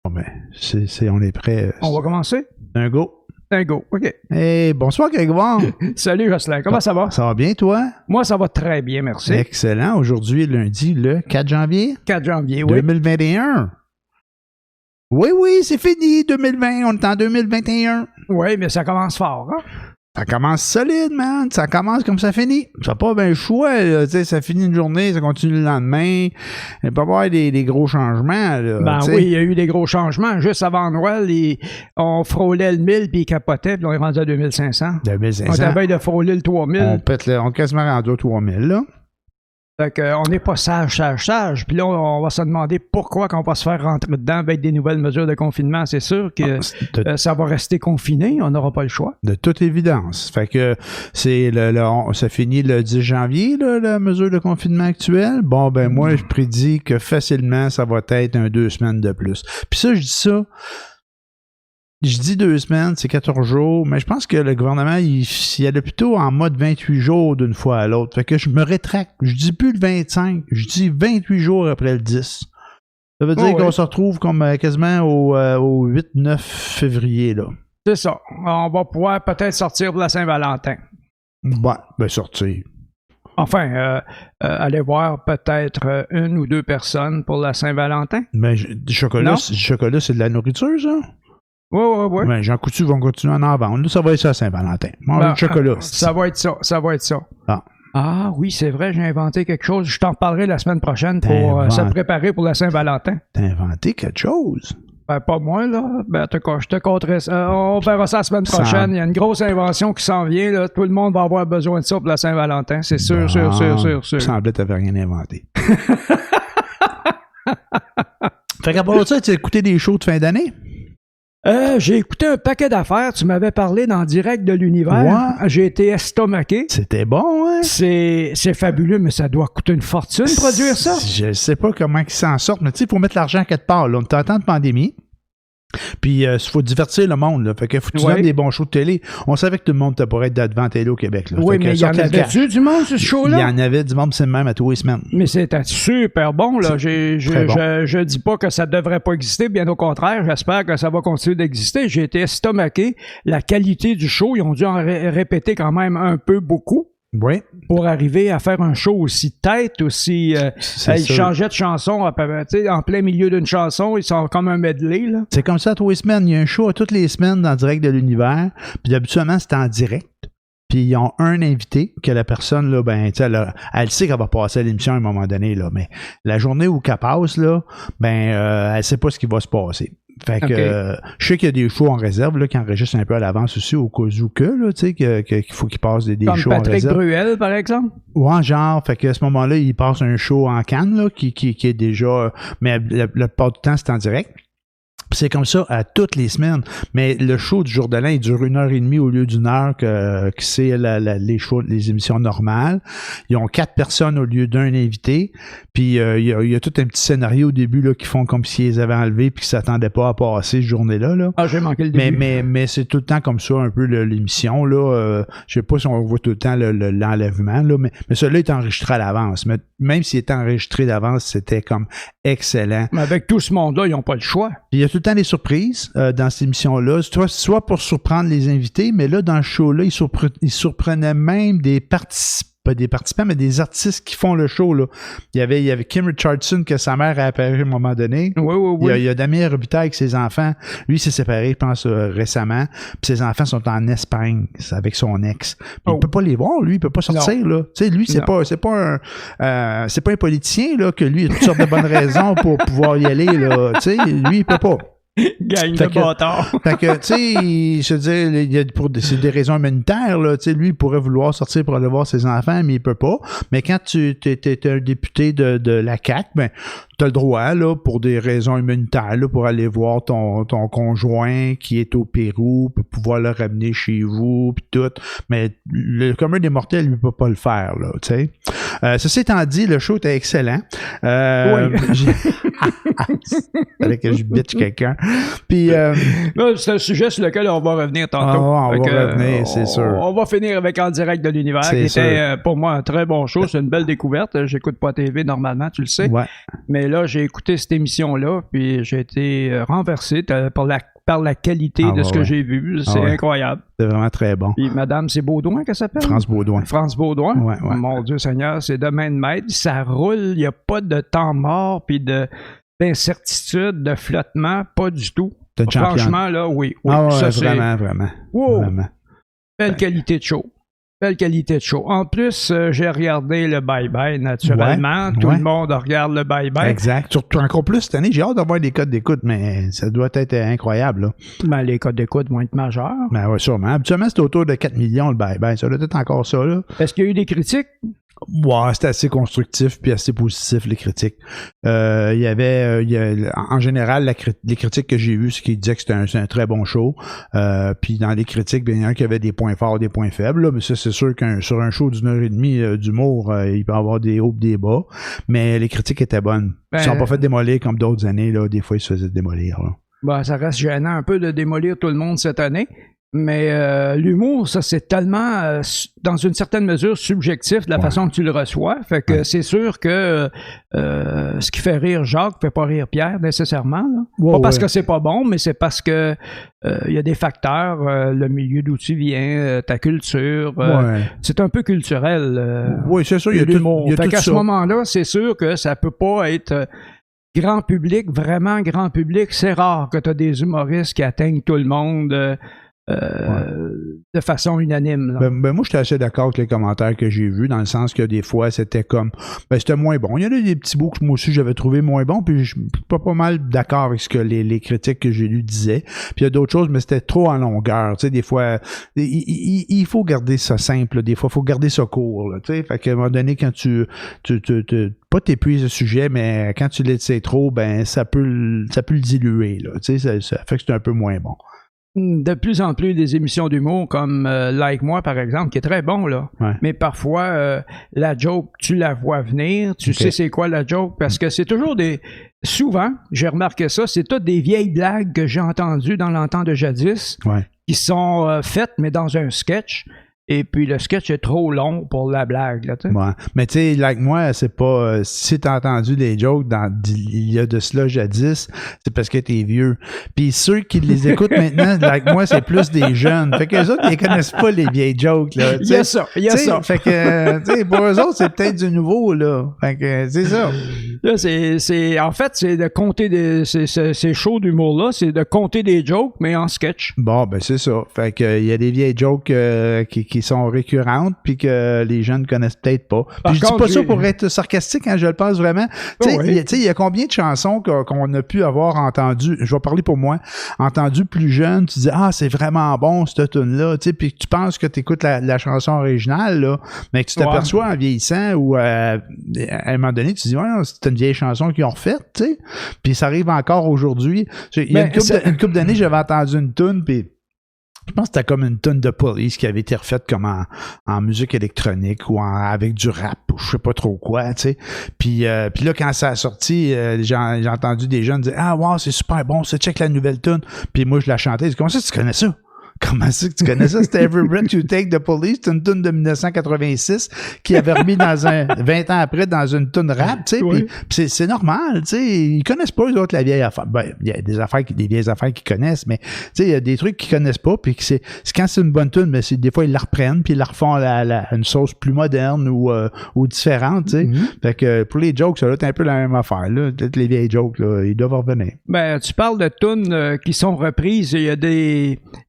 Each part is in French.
Bon, ben, on est prêt. On va commencer? Un go. Un go, OK. Hey, bonsoir Grégoire. Salut Jocelyn, comment ça va? Ça va bien, toi? Moi, ça va très bien, merci. Excellent. Aujourd'hui, lundi, le 4 janvier. 4 janvier, oui. 2021. Oui, c'est fini, 2020. On est en 2021. Oui, mais ça commence fort, hein? Ça commence solide, man. Ça commence comme ça finit. Ça n'a pas bien le choix. Là. Ça finit une journée, ça continue le lendemain. Il peut y avoir des gros changements. Là, ben oui, il y a eu des gros changements. Juste avant Noël, on frôlait le 1000 puis il capotait, puis on est rendu à 2500. 2500. On est à veille de frôler le 3000. On est quasiment rendu au 3000, là. Fait qu'on n'est pas sage. Puis là, on va se demander pourquoi qu'on va se faire rentrer dedans avec des nouvelles mesures de confinement. C'est sûr que ça va rester confiné, on n'aura pas le choix. De toute évidence. Fait que ça finit le 10 janvier, là, la mesure de confinement actuelle. Bon, ben moi, je prédis que facilement, ça va être 2 semaines de plus. Puis ça, je dis ça. Je dis 2 semaines, c'est 14 jours, mais je pense que le gouvernement, il allait plutôt en mode 28 jours d'une fois à l'autre. Fait que je me rétracte. Je dis plus le 25, je dis 28 jours après le 10. Ça veut dire qu'on se retrouve comme quasiment au 8-9 février, là. C'est ça. On va pouvoir peut-être sortir pour la Saint-Valentin. Ben sortir. Enfin, aller voir peut-être 1 ou 2 personnes pour la Saint-Valentin. Mais du chocolat, c'est de la nourriture, ça? Oui. Ben, Jean Coutu vont continuer à en vendre. Là, ça va être ça, Saint-Valentin. Manger du chocolat. Ça va être ça. Ah oui, c'est vrai, j'ai inventé quelque chose. Je t'en parlerai la semaine prochaine pour se préparer pour la Saint-Valentin. T'as inventé quelque chose? Ben, pas moi, là. Ben, je te conterai ça. On verra ça la semaine prochaine. Il y a une grosse invention qui s'en vient, là. Tout le monde va avoir besoin de ça pour la Saint-Valentin. C'est sûr. Il semblait que t'avais rien inventé. Fait qu'à part ça, tu as écouté des shows de fin d'année? J'ai écouté un paquet d'affaires. Tu m'avais parlé dans Direct de l'Univers. Ouais. J'ai été estomaqué. C'était bon, hein? C'est fabuleux, mais ça doit coûter une fortune produire ça. Je sais pas comment ils s'en sortent, mais tu sais, il faut mettre l'argent à quelque part. Là. On est en temps de pandémie. Puis, il faut divertir le monde. Là. Fait que faut que tu donnes des bons shows de télé. On savait que tout le monde pourrait être devant télé au Québec. Là. Oui, mais il y en avait-tu du monde, ce show-là? Il y en avait du monde, c'est le même à tous les semaines. Mais c'était super bon. Là. Je dis pas que ça devrait pas exister. Bien au contraire, j'espère que ça va continuer d'exister. J'ai été estomaqué. La qualité du show, ils ont dû en répéter quand même un peu beaucoup. Oui. Pour arriver à faire un show aussi tête, aussi... ils changeaient de chanson en plein milieu d'une chanson. Ils sont comme un medley. Là. C'est comme ça tous les semaines. Il y a un show toutes les semaines dans Direct de l'Univers. Puis habituellement, c'est en direct. Puis ils ont un invité que la personne, là, ben, elle sait qu'elle va passer à l'émission à un moment donné, là. Mais la journée où qu'elle passe, là, ben, elle sait pas ce qui va se passer. Fait que je sais qu'il y a des shows en réserve là, qui enregistrent un peu à l'avance aussi au cas où là, tu sais, qu'il faut qu'ils passent des shows en réserve. Comme Patrick Bruel, par exemple? Ouais, genre, fait qu'à ce moment-là, il passe un show en Cannes, là, qui est déjà... Mais la plupart du temps, c'est en direct. C'est comme ça à toutes les semaines. Mais le show du jour de l'an, il dure 1h30 au lieu d'1 heure que c'est les émissions normales. Ils ont 4 personnes au lieu d'un invité. Puis il y a tout un petit scénario au début là qui font comme s'ils les avaient enlevés puis qu'ils s'attendaient pas à passer cette journée-là. Là. Ah, j'ai manqué le début. Mais c'est tout le temps comme ça un peu l'émission. Là. Je sais pas si on voit tout le temps l'enlèvement, là, mais celui-là est enregistré à l'avance. Mais même s'il est enregistré d'avance, c'était comme excellent. Mais avec tout ce monde-là, ils n'ont pas le choix. Puis il y a tout le temps des surprises dans cette émission-là, soit pour surprendre les invités, mais là, dans le show-là, ils surprenaient même des participants, pas des participants, mais des artistes qui font le show. Là. Il y avait Kim Richardson, que sa mère a apparu à un moment donné. Oui. Il y a Damien Robitaille avec ses enfants. Lui, il s'est séparé, je pense, récemment. Puis ses enfants sont en Espagne avec son ex. Il peut pas les voir, lui, il peut pas sortir. Là. Tu sais, lui, c'est pas un politicien là, que lui, il a toutes sortes de bonnes raisons pour pouvoir y aller. Là. Tu sais, lui, il peut pas. Gagne de bâtard. Fait que, tu sais, je veux dire, c'est des raisons humanitaires, là. Tu sais, lui, il pourrait vouloir sortir pour aller voir ses enfants, mais il peut pas. Mais quand tu t'es un député de la CAQ, ben, t'as le droit, là, pour des raisons humanitaires, là, pour aller voir ton conjoint qui est au Pérou, pour pouvoir le ramener chez vous, puis tout. Mais le commun des mortels, lui, peut pas le faire, là, tu sais. Ceci étant dit, le show était excellent. Oui. Fallait que je bitch quelqu'un. Puis, là, c'est un sujet sur lequel on va revenir tantôt. On va revenir, c'est sûr. On va finir avec En Direct de l'Univers, qui était pour moi un très bon show. C'est une belle découverte. J'écoute pas TV normalement, tu le sais. Ouais. Mais là, j'ai écouté cette émission-là, puis j'ai été renversé par la qualité de ce que j'ai vu. C'est incroyable. C'est vraiment très bon. Puis madame, c'est Baudouin qu'elle s'appelle? France Baudouin. France Baudouin? Ouais. Mon Dieu Seigneur, c'est de main de maître. Ça roule, il n'y a pas de temps mort, puis d'incertitude, de flottement, pas du tout. Franchement, là, oui. Ça, vraiment. Wow. Vraiment. Belle qualité de show. Belle qualité de show. En plus, j'ai regardé le bye-bye, naturellement. Tout le monde regarde le bye-bye. Exact. Surtout encore plus cette année. J'ai hâte d'avoir des codes d'écoute, mais ça doit être incroyable, là. Ben, les codes d'écoute vont être majeurs. Ben oui, sûrement. Habituellement, c'est autour de 4 millions, le bye-bye. Ça doit être encore ça, là. Est-ce qu'il y a eu des critiques? Ouais, c'était assez constructif puis assez positif, les critiques. En général, les critiques que j'ai eues, c'est qu'ils disaient que c'était un très bon show. Puis dans les critiques, bien, il y en a qui avaient des points forts, des points faibles. Là, mais ça, c'est sûr sur un show d'une heure et demie d'humour, il peut y avoir des hauts et des bas. Mais les critiques étaient bonnes. Ils ne sont pas fait démolir comme d'autres années. Là. Des fois, ils se faisaient démolir. Là. Ben, ça reste gênant un peu de démolir tout le monde cette année. Mais l'humour, ça, c'est tellement, dans une certaine mesure, subjectif de la façon que tu le reçois. Fait que c'est sûr que ce qui fait rire Jacques fait pas rire Pierre, nécessairement. Là. Pas parce que c'est pas bon, mais c'est parce que il y a des facteurs, le milieu d'où tu viens, ta culture. C'est un peu culturel. Oui, c'est sûr, il y a l'humour. Fait qu'à ce moment-là, c'est sûr que ça peut pas être... grand public, vraiment grand public. C'est rare que tu as des humoristes qui atteignent tout le monde... de façon unanime. Ben moi, j'étais assez d'accord avec les commentaires que j'ai vus, dans le sens que des fois, c'était comme... c'était moins bon. Il y en a des petits bouts que moi aussi, j'avais trouvé moins bons, puis je suis pas mal d'accord avec ce que les critiques que j'ai lus disaient. Puis il y a d'autres choses, mais c'était trop en longueur. Tu sais, des fois, il faut garder ça simple. Des fois, il faut garder ça court. Tu sais, fait qu'à un moment donné, quand tu pas t'épuises le sujet, mais quand tu l'étires trop, ben ça peut le diluer. Là. Tu sais, ça fait que c'est un peu moins bon. De plus en plus des émissions d'humour comme Like Moi, par exemple, qui est très bon, là. Mais parfois, la joke, tu la vois venir, tu sais c'est quoi la joke, parce que c'est toujours souvent, j'ai remarqué ça, c'est toutes des vieilles blagues que j'ai entendues dans l'entente de jadis, qui sont faites, mais dans un sketch. Et puis, le sketch est trop long pour la blague, là, tu sais. Mais tu sais, Like Moi, c'est pas... si t'as entendu des jokes il y a de cela jadis, c'est parce que t'es vieux. Puis ceux qui les écoutent maintenant, Like Moi, c'est plus des jeunes. Fait qu'eux autres, ils connaissent pas les vieilles jokes, là. Il y a ça. Fait que, tu sais, pour eux autres, c'est peut-être du nouveau, là. Fait que, c'est ça. Là, en fait, c'est de compter ces shows d'humour-là, c'est de compter des jokes, mais en sketch. Bon, ben, c'est ça. Fait que, il y a des vieilles jokes qui sont récurrentes puis que les gens ne connaissent peut-être pas. Puis je dis pas ça pour être sarcastique, hein, je le pense vraiment. Tu sais, il y a combien de chansons qu'on a pu avoir entendues, je vais parler pour moi, entendues plus jeune, tu dis « Ah, c'est vraiment bon, cette tune-là », tu sais, puis tu penses que tu écoutes la chanson originale, là, mais que tu t'aperçois en vieillissant ou à un moment donné, tu dis « Ouais, c'est une vieille chanson qu'ils ont refaite, tu sais. » Puis ça arrive encore aujourd'hui. Il y a une couple d'années, j'avais entendu une tune, puis je pense que c'était comme une tune de Police qui avait été refaite comme en musique électronique ou avec du rap ou je sais pas trop quoi, tu sais. Puis là, quand ça a sorti, j'ai entendu des jeunes dire « Ah, wow, c'est super bon, c'est check la nouvelle tune. » Puis moi, je la chantais. Je dis « Comment ça, tu connais ça? » Comment ça que tu connais ça? C'était Every Breath You Take de Police. C'est une tune de 1986 qui avait remis 20 ans après dans une tune rap, tu sais. Puis c'est normal, tu sais. Ils connaissent pas, eux autres, la vieille affaire. Ben, il y a des vieilles affaires qu'ils connaissent, mais, tu sais, il y a des trucs qu'ils connaissent pas, puis c'est quand c'est une bonne tune, mais des fois, ils la reprennent, puis ils la refont une sauce plus moderne ou différente, tu sais. Fait que pour les jokes, ça doit être un peu la même affaire, là. Peut-être les vieilles jokes, là, ils doivent revenir. Ben, tu parles de tunes qui sont reprises. Il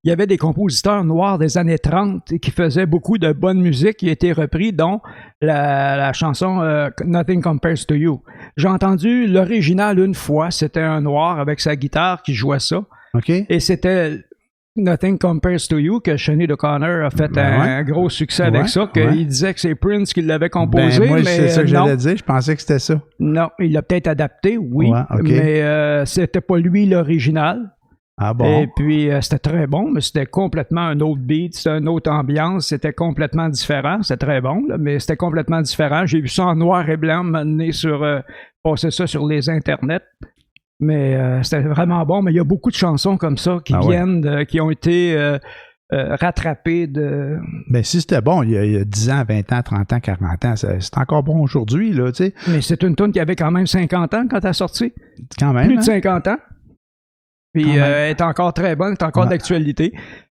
y avait des compositeurs noirs des années 30 qui faisaient beaucoup de bonne musique qui a été repris, dont la chanson Nothing Compares to You. J'ai entendu l'original une fois, c'était un noir avec sa guitare qui jouait ça. Et c'était Nothing Compares to You que Sinéad O'Connor a fait un gros succès avec ça, qu'il disait que c'est Prince qui l'avait composé. Moi, mais c'est ça que j'allais dire, je pensais que c'était ça. Non, il l'a peut-être adapté, mais c'était pas lui l'original. Ah bon? Et puis, c'était très bon, mais c'était complètement un autre beat, c'était une autre ambiance, c'était complètement différent. C'était très bon, là, mais c'était complètement différent. J'ai vu ça en noir et blanc, passer ça sur les internets. Mais c'était vraiment bon. Mais il y a beaucoup de chansons comme ça qui qui ont été rattraper de... Ben, si c'était bon, il y a 10 ans, 20 ans, 30 ans, 40 ans, c'est encore bon aujourd'hui, là, tu sais. Mais c'est une toune qui avait quand même 50 ans quand elle a sorti. Quand même. Plus de 50 ans. Puis elle est encore très bonne, elle est encore d'actualité.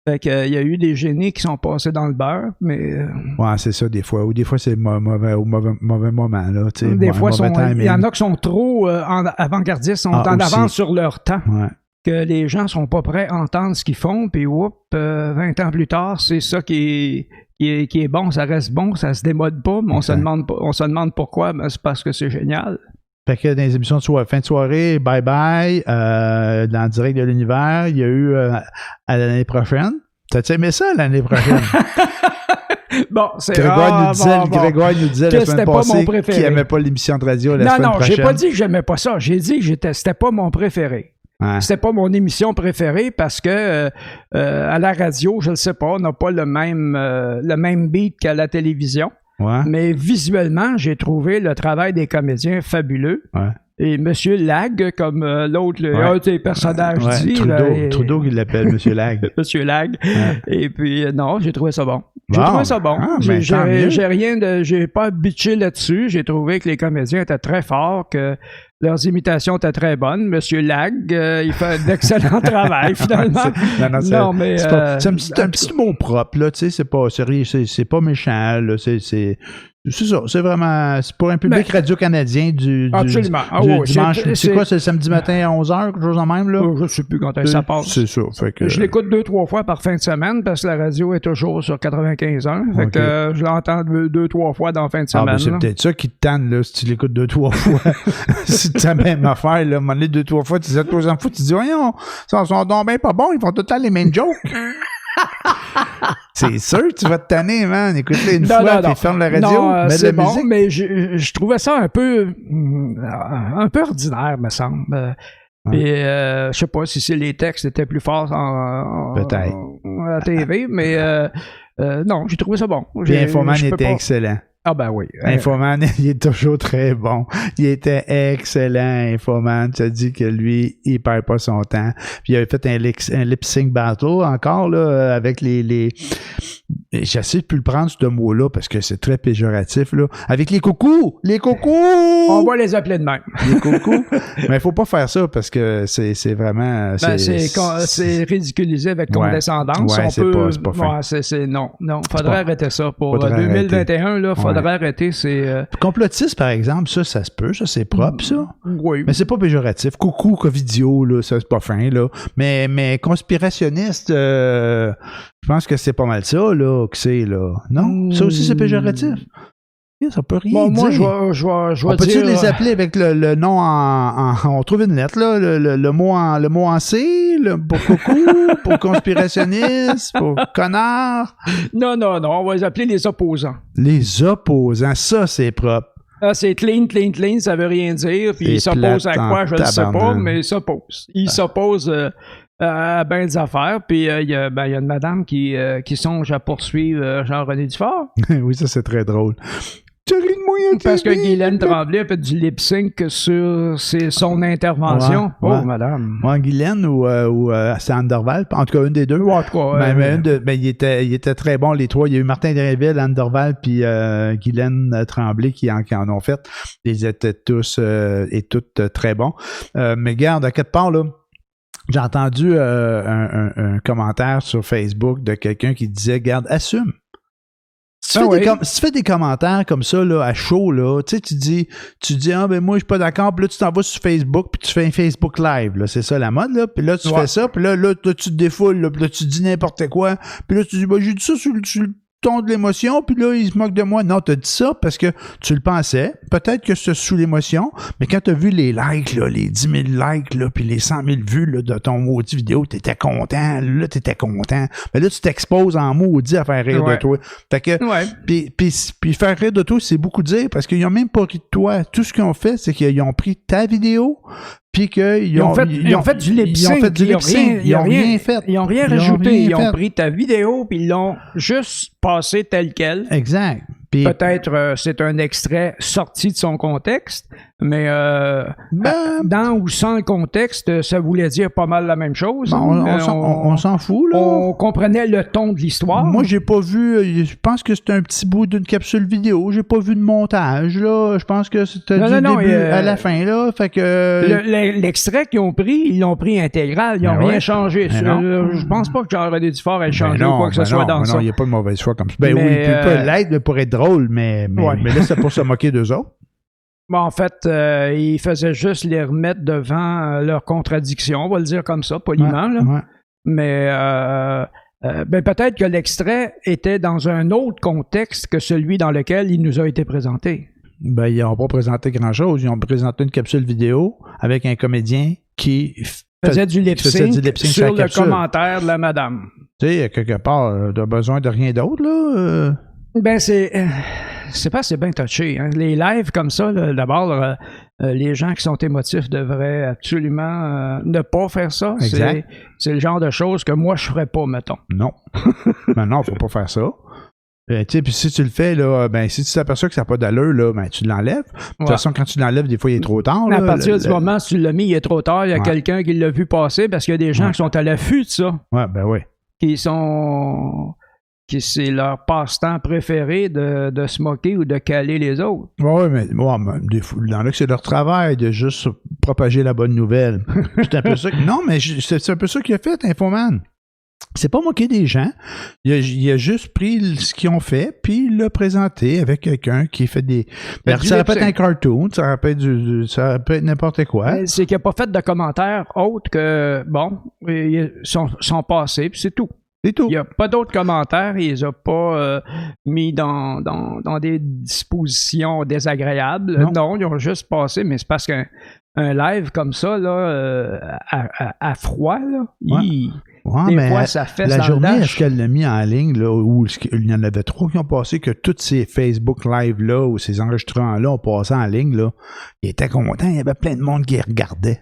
Fait que, il y a eu des génies qui sont passés dans le beurre, mais... Ouais, c'est ça, des fois. Ou des fois, c'est mauvais moment, là. Des fois, il y en a qui sont trop avant-gardistes, sont en avance sur leur temps. Ouais. Que les gens sont pas prêts à entendre ce qu'ils font, puis 20 ans plus tard, c'est ça qui est bon, ça reste bon, ça se démode pas, mais on se demande pourquoi, ben c'est parce que c'est génial. Fait que dans les émissions de fin de soirée, Bye Bye, dans Direct de l'Univers, il y a eu à l'année prochaine. T'as-tu aimé ça l'année prochaine? Bon, c'est Grégoire nous disait la semaine passée qu'il n'aimait pas l'émission de radio la semaine prochaine. Non, j'ai pas dit que j'aimais pas ça. J'ai dit que c'était pas mon préféré. Ouais. C'était pas mon émission préférée parce que à la radio, je ne sais pas, on n'a pas le même beat qu'à la télévision. Ouais. Mais visuellement, j'ai trouvé le travail des comédiens fabuleux. Ouais. Et M. Lag, comme l'autre, un des personnages dit. Trudeau qui l'appelle M. Lag. M. Lag. Ouais. Et puis, non, j'ai trouvé ça bon. J'ai trouvé ça bon. Ah, j'ai pas bitché là-dessus. J'ai trouvé que les comédiens étaient très forts, que leurs imitations étaient très bonnes. Monsieur Lag, il fait un excellent travail, finalement. C'est un petit mot propre, là, tu sais, c'est pas méchant, là, c'est ça, c'est vraiment, c'est pour un public radio-canadien du dimanche. C'est quoi, c'est le samedi matin à 11h, quelque chose en même, là? Je sais plus quand ça passe. C'est ça. Fait que, je l'écoute 2-3 fois par fin de semaine parce que la radio est toujours sur 95.1. Fait que je l'entends 2-3 fois dans la fin de semaine. C'est peut-être ça qui te tanne, là, si tu l'écoutes 2-3 fois. Si tu as la même affaire, là, à un moment donné, 2-3 fois, tu dis à toi, enfants, tu dis, voyons, ça sont donc bien pas bons, ils font tout le temps les mêmes jokes. C'est sûr, tu vas te tanner, man. Écoute-les une fois, puis ferme la radio, mets de la musique. Mais je trouvais ça un peu ordinaire, me semble. Puis, je sais pas si les textes étaient plus forts à la TV, mais non, j'ai trouvé ça bon. Puis Infoman était excellent. Ah ben oui. Infoman, il est toujours très bon. Il était excellent, Infoman. Tu as dit que lui, il perd pas son temps. Puis il avait fait un lip-sync battle encore, là, avec les... J'essaie de plus le prendre, ce mot-là, parce que c'est très péjoratif, là. Avec les coucous! Les coucous! On va les appeler de même. Les coucous. Mais il faut pas faire ça, parce que c'est vraiment... c'est ridiculisé avec condescendance. Ouais, c'est pas fin. Non. Faudrait arrêter ça. Pour 2021, là, faudrait arrêter. Complotiste, par exemple, ça se peut, ça, c'est propre, ça. Oui. Mais c'est pas péjoratif. Coucou, Covidio, là, ça, c'est pas fin, là. Mais conspirationniste, je pense que c'est pas mal ça, là, que c'est, là. Non? Ça aussi, c'est péjoratif. Ça peut rien dire. Moi, je vais on peut-tu dire... les appeler avec le nom on trouve une lettre, là, le mot en C, pour coucou, pour conspirationniste, pour connard? Non, on va les appeler les opposants. Les opposants, ça, c'est propre. Ah, c'est clean, ça veut rien dire, puis ils s'opposent à quoi, je ne sais pas, mais ils s'opposent. Ils s'opposent... à bien des affaires, puis il y a une madame qui songe à poursuivre Jean-René Dufort. Oui, ça c'est très drôle. Tu ris de moi, parce que Guylaine Tremblay a fait du lip-sync sur son intervention. Madame. Moi, Guylaine ou c'est Anderval, en tout cas une des deux. En tout cas, il était très bon, les trois. Il y a eu Martin Drinville, Anderval, puis Guylaine Tremblay qui en ont fait. Ils étaient tous et toutes très bons. Mais garde, à quelque part, là, j'ai entendu un commentaire sur Facebook de quelqu'un qui disait, garde, assume. Si tu fais des commentaires comme ça, là, à chaud, là, tu sais, tu dis, moi, je suis pas d'accord, puis là, tu t'en vas sur Facebook, puis tu fais un Facebook Live, là, c'est ça la mode, là, puis là, tu fais ça, puis là, tu te défoules, là, puis là, tu dis n'importe quoi, puis là, tu dis, j'ai dit ça sur le ton de l'émotion, puis là, il se moque de moi. Non, t'as dit ça parce que tu le pensais. Peut-être que c'est sous l'émotion, mais quand t'as vu les likes, là, les 10 000 likes, là, puis les 100 000 vues là, de ton maudit vidéo, t'étais content. Là, t'étais content. Mais là, tu t'exposes en maudit à faire rire de toi. Fait que, puis faire rire de toi, c'est beaucoup dire parce qu'ils ont même pas ri de toi. Tout ce qu'ils ont fait, c'est qu'ils ont pris ta vidéo, puis qu'ils ont fait du lip-sync. Ils n'ont rien fait. Ils n'ont rien rajouté. Ils ont pris ta vidéo, puis ils l'ont juste passé tel quel. Exact. Peut-être c'est un extrait sorti de son contexte, Mais dans ou sans le contexte, ça voulait dire pas mal la même chose. On s'en fout, là. On comprenait le ton de l'histoire. Moi, j'ai pas vu... Je pense que c'est un petit bout d'une capsule vidéo. J'ai pas vu de montage, là. Je pense que c'était du début à la fin, là. Fait que... L'extrait qu'ils ont pris, ils l'ont pris intégral. Ils n'ont rien changé. Je pense pas que j'aurais des efforts à changer ou quoi que ce soit dans ça. Non, il n'y a pas de mauvaise foi comme ça. Ben oui, il peut pas l'être pour être drôle, mais là, c'est pour se moquer d'eux autres. Bon, en fait, il faisait juste les remettre devant leurs contradictions, on va le dire comme ça, poliment. Là. Ouais. Mais peut-être que l'extrait était dans un autre contexte que celui dans lequel il nous a été présenté. Ben, ils n'ont pas présenté grand-chose. Ils ont présenté une capsule vidéo avec un comédien qui faisait du lip-sync sur le commentaire de la madame. Tu sais, quelque part, t'as besoin de rien d'autre, là? Ben, c'est pas assez bien touché. Hein. Les lives comme ça, là, d'abord, les gens qui sont émotifs devraient absolument ne pas faire ça. Exact. C'est le genre de choses que moi, je ferais pas, mettons. Non. Ben non, faut pas faire ça. Puis si tu le fais, là, ben si tu t'aperçois que ça n'a pas d'allure, là, ben tu l'enlèves. De toute façon, quand tu l'enlèves, des fois, il est trop tard. À partir du moment où tu l'as mis, il est trop tard. Il y a quelqu'un qui l'a vu passer parce qu'il y a des gens qui sont à l'affût de ça. Ouais, ben oui. C'est leur passe-temps préféré de se moquer ou de caler les autres. Oui, mais des fois, il y en a que c'est leur travail de juste propager la bonne nouvelle. C'est un peu ça. Non, mais c'est un peu ça qu'il a fait, Infoman. C'est pas moquer des gens. Il a juste pris ce qu'ils ont fait, puis il l'a présenté avec quelqu'un qui fait des... ça peut être un cartoon, ça peut être n'importe quoi. C'est qu'il n'a pas fait de commentaires autres que, bon, ils sont passés, puis c'est tout. C'est tout. Il n'y a pas d'autres commentaires, il les a pas mis dans des dispositions désagréables. Non, ils ont juste passé, mais c'est parce qu'un live comme ça, là, à froid, là, des fois, ça fait la journée, dash. est-ce qu'elle l'a mis en ligne, là, où il y en avait 3 qui ont passé, que tous ces Facebook Live-là, ou ces enregistrements-là ont passé en ligne, là, il était content, il y avait plein de monde qui regardait.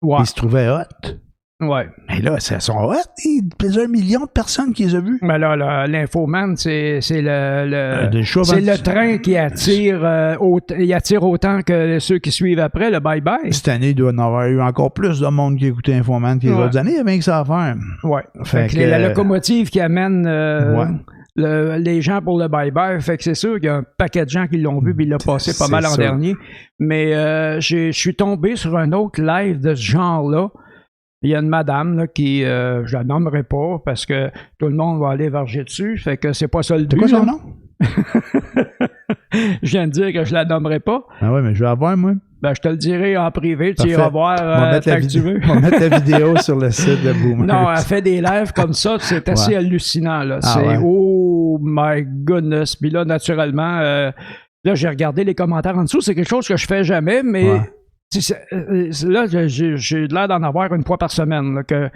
Ouais. Il se trouvait hot. Ouais. Mais là, ça sont hot. Il y a plusieurs millions de personnes qui les ont vus. Mais là, l'Infoman, c'est le train qui attire, il attire autant que ceux qui suivent après, le bye-bye. Cette année, il doit y en avoir eu encore plus de monde qui écoutait Infoman que les autres années. Il y avait que ça à faire. Oui. Fait que la locomotive qui amène les gens pour le bye-bye, fait que c'est sûr qu'il y a un paquet de gens qui l'ont vu puis il l'a passé pas mal l'an dernier. Mais je suis tombé sur un autre live de ce genre-là. Il y a une madame là, qui, je la nommerai pas parce que tout le monde va aller varger dessus, fait que c'est pas ça le but. C'est quoi son nom? Je viens de dire que je la nommerai pas. Ah ouais, mais je vais la voir, moi. Ben, je te le dirai en privé, tu iras voir tant que tu veux. On va mettre la vidéo sur le site de Boomer. Non, elle fait des lives comme ça, c'est assez hallucinant. Là. Oh my goodness. Puis là, naturellement, là, j'ai regardé les commentaires en dessous, c'est quelque chose que je fais jamais, mais... Ouais. Là, j'ai l'air d'en avoir une fois par semaine. Là, que,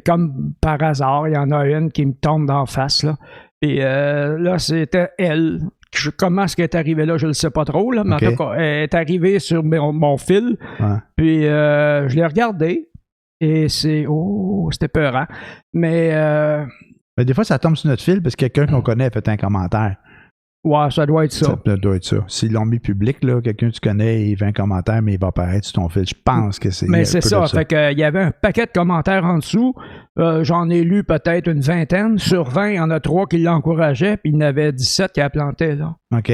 comme par hasard, il y en a une qui me tombe d'en face. Là. Et là, c'était elle. Comment est-ce qu'elle est arrivée là, je ne le sais pas trop. Là, mais en tout cas, elle est arrivée sur mon fil. Ouais. Puis je l'ai regardée. Et c'était peurant. Mais des fois, ça tombe sur notre fil parce que quelqu'un qu'on connaît a fait un commentaire. Ouais, ça doit être ça. Ça doit être ça. S'ils l'ont mis public, là, quelqu'un que tu connais, il fait un commentaire, mais il va apparaître sur ton fil. Je pense que c'est... Mais c'est ça. Fait qu'il y avait un paquet de commentaires en dessous. J'en ai lu peut-être une vingtaine. Sur 20, il y en a 3 qui l'encourageaient, puis il y en avait 17 qui la plantaient, là. OK.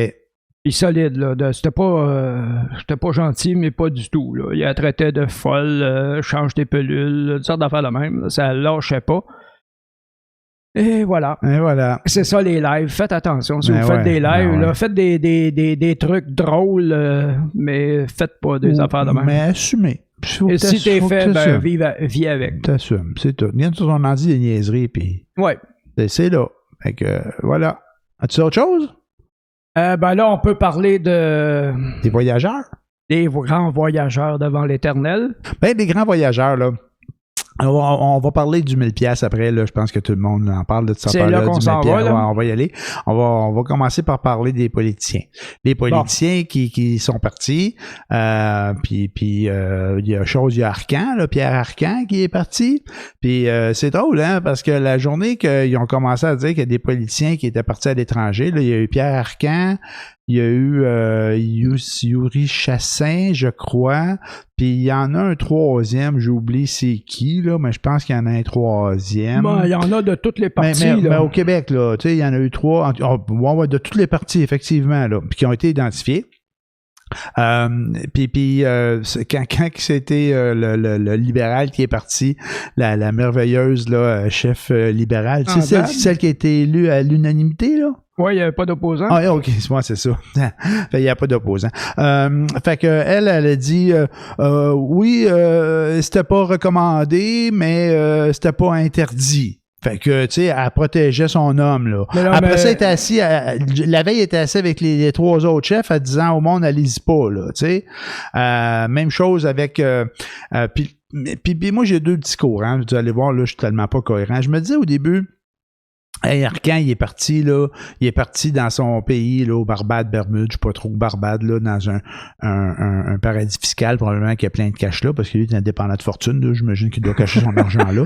Puis solide, là. C'était pas gentil, mais pas du tout, là. Il la traitait de folle, change tes pelules, toutes sortes d'affaires de même. Là. Ça lâchait pas. Et voilà. C'est ça les lives. Faites attention. Si vous faites des lives, là, faites des trucs drôles, mais faites pas des affaires de même. Mais assumez. Et si t'es fait, vis avec. T'assumes, c'est tout. Viens sur ton ordi des niaiseries, puis... Ouais. C'est là. Fait que, voilà. As-tu autre chose? Ben là, on peut parler de... Des voyageurs? Des grands voyageurs devant l'éternel. Ben, des grands voyageurs, là. On va parler du 1000$ après, là. Je pense que tout le monde en parle de ça. C'est là qu'on s'en va, là. On va y aller. On va commencer par parler des politiciens. Les politiciens qui sont partis. Puis il y a Arcan, là, Pierre Arcan qui est parti. Puis c'est drôle, hein, parce que la journée qu'ils ont commencé à dire qu'il y a des politiciens qui étaient partis à l'étranger, là, il y a eu Pierre Arcan, il y a eu Yuri Chassin, je crois, puis il y en a un troisième, j'oublie c'est qui, là, mais je pense qu'il y en a un troisième. Ben, il y en a de toutes les parties. Mais au Québec, là, tu sais, il y en a eu 3, de toutes les parties, effectivement, là, puis qui ont été identifiés. Puis quand c'était le libéral qui est parti, la merveilleuse là, chef libérale, tu sais, celle qui a été élue à l'unanimité, là? Oui, il n'y avait pas d'opposant. Ah, ok, moi, c'est ça. Il n'y a pas d'opposant. Fait que elle a dit oui, c'était pas recommandé, mais c'était pas interdit. Fait que, tu sais, elle protégeait son homme, là. Après ça, elle était assis, la veille, elle était assis avec les 3 autres chefs, en disant au monde, allez-y pas, là, tu sais. Même chose avec, puis moi, j'ai 2 discours, hein. Vous allez voir, là, je suis tellement pas cohérent. Je me disais au début, hey, Arcan, il est parti dans son pays, là, au Barbade, Bermude, je sais pas trop, Barbade, là, dans un paradis fiscal, probablement qu'il y a plein de cash là, parce que lui, il est indépendant de fortune, là, j'imagine qu'il doit cacher son argent là.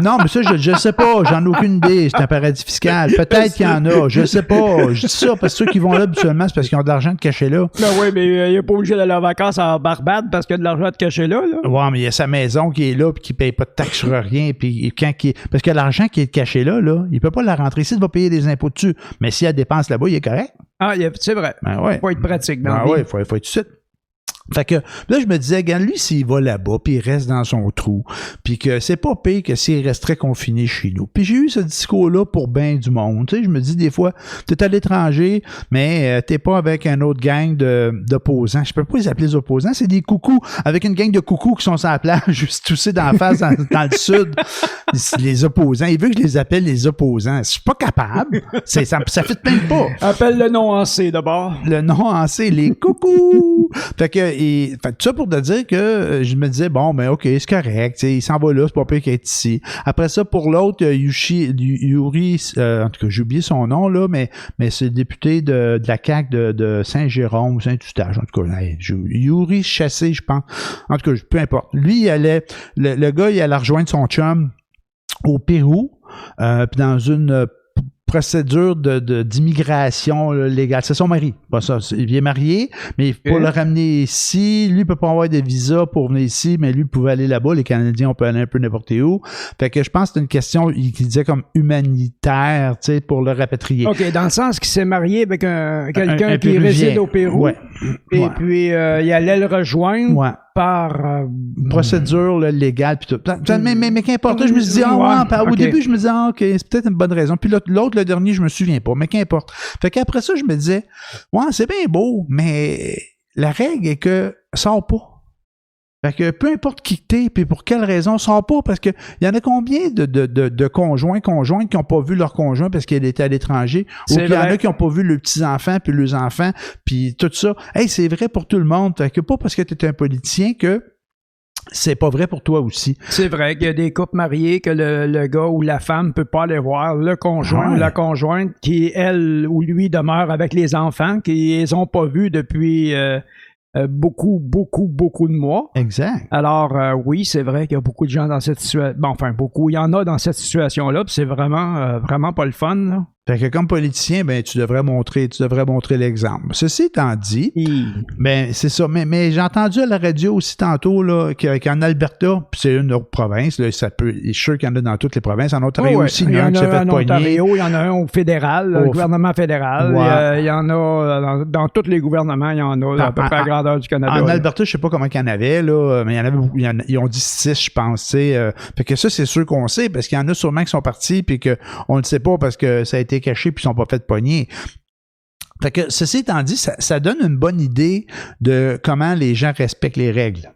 Non, mais ça, je sais pas, j'en ai aucune idée, c'est un paradis fiscal. Peut-être qu'il y en a, je sais pas. Je dis ça parce que ceux qui vont là habituellement, c'est parce qu'ils ont de l'argent de cacher là. Ben oui, mais il n'est pas obligé d'aller en vacances en Barbade parce qu'il y a de l'argent de cacher là. Ouais, mais il y a sa maison qui est là puis qui paye pas de taxes sur rien. Puis parce que l'argent qui est caché là, il peut pas la rentrer ici, il va payer des impôts dessus. Mais si elle dépense là-bas, il est correct. Ah, c'est vrai. Ben ouais. Faut être pratique dans la vie. Ouais, il faut être tout de suite. Fait que là, je me disais, regarde, lui, s'il va là-bas, puis il reste dans son trou, puis que c'est pas pire que s'il resterait confiné chez nous. Puis j'ai eu ce discours-là pour ben du monde. Tu sais, je me dis des fois, t'es à l'étranger, mais t'es pas avec un autre gang d'opposants. Je peux pas les appeler les opposants, c'est des coucous, avec une gang de coucous qui sont sur la plage, juste toussés d'en face dans le sud. Les opposants. Il veut que je les appelle les opposants. Je suis pas capable. Ça fit même pas. Appelle le nom en C d'abord. Le nom en C, les coucous. Fait que tout ça pour te dire que je me disais, bon, ben ok, c'est correct, il s'en va là, c'est pas pire qu'il est ici. Après ça, pour l'autre, Yuri, en tout cas, j'ai oublié son nom, là, mais c'est le député de la CAQ de Saint-Jérôme, Saint-Eustache, en tout cas, Yuri Chassé, je pense. En tout cas, peu importe. Lui, il allait, le gars, il allait rejoindre son chum au Pérou, puis dans une procédure d'immigration légale. C'est son mari. Pas ça. Il est marié, mais pour le ramener ici, lui, il peut pas avoir de visa pour venir ici, mais lui, il pouvait aller là-bas. Les Canadiens, on peut aller un peu n'importe où. Fait que je pense que c'est une question qu'il disait comme humanitaire, tu sais, pour le rapatrier. OK, dans le sens qu'il s'est marié avec quelqu'un qui réside au Pérou. Ouais. Et puis, il allait le rejoindre. Ouais. Par procédure légale puis tout. Mais qu'importe, je me suis dit au début je me disais OK, c'est peut-être une bonne raison. Puis l'autre, le dernier, je me souviens pas, mais qu'importe. Fait qu'après ça, je me disais c'est bien beau, mais la règle est que sors pas. Fait que peu importe qui t'es puis pour quelle raison, sors pas parce que il y en a combien de conjointes qui n'ont pas vu leur conjoint parce qu'elle était à l'étranger ou qu'il y en a qui n'ont pas vu leurs petits-enfants puis leurs enfants puis tout ça. Hey, c'est vrai pour tout le monde. Fait que pas parce que tu es un politicien que c'est pas vrai pour toi aussi. C'est vrai qu'il y a des couples mariés que le gars ou la femme peut pas aller voir le conjoint ou la conjointe qui, elle ou lui, demeure avec les enfants qui les ont pas vus depuis beaucoup de mois. Exact. Alors, oui, c'est vrai qu'il y a beaucoup de gens dans cette situation. Bon, enfin, beaucoup. Il y en a dans cette situation-là, puis c'est vraiment pas le fun, là. Fait que comme politicien, ben tu devrais montrer l'exemple. Ceci étant dit, ben c'est ça. Mais j'ai entendu à la radio aussi tantôt là qu'en Alberta, puis c'est une autre province, là, ça peut. Je suis sûr qu'il y en a dans toutes les provinces. En Ontario aussi, il y en a un qui s'est fait pogner. Ontario, il y en a un au fédéral, le gouvernement fédéral. Il y en a dans tous les gouvernements, il y en a à peu près à la grandeur du Canada. En Alberta, je sais pas comment il y en avait là, mais il y en avait. Ils ont dit 6, je pense. Fait que ça, c'est sûr qu'on sait parce qu'il y en a sûrement qui sont partis puis que on le sait pas parce que ça a été cachés puis ils sont pas fait pogner. Fait que ceci étant dit, ça donne une bonne idée de comment les gens respectent les règles.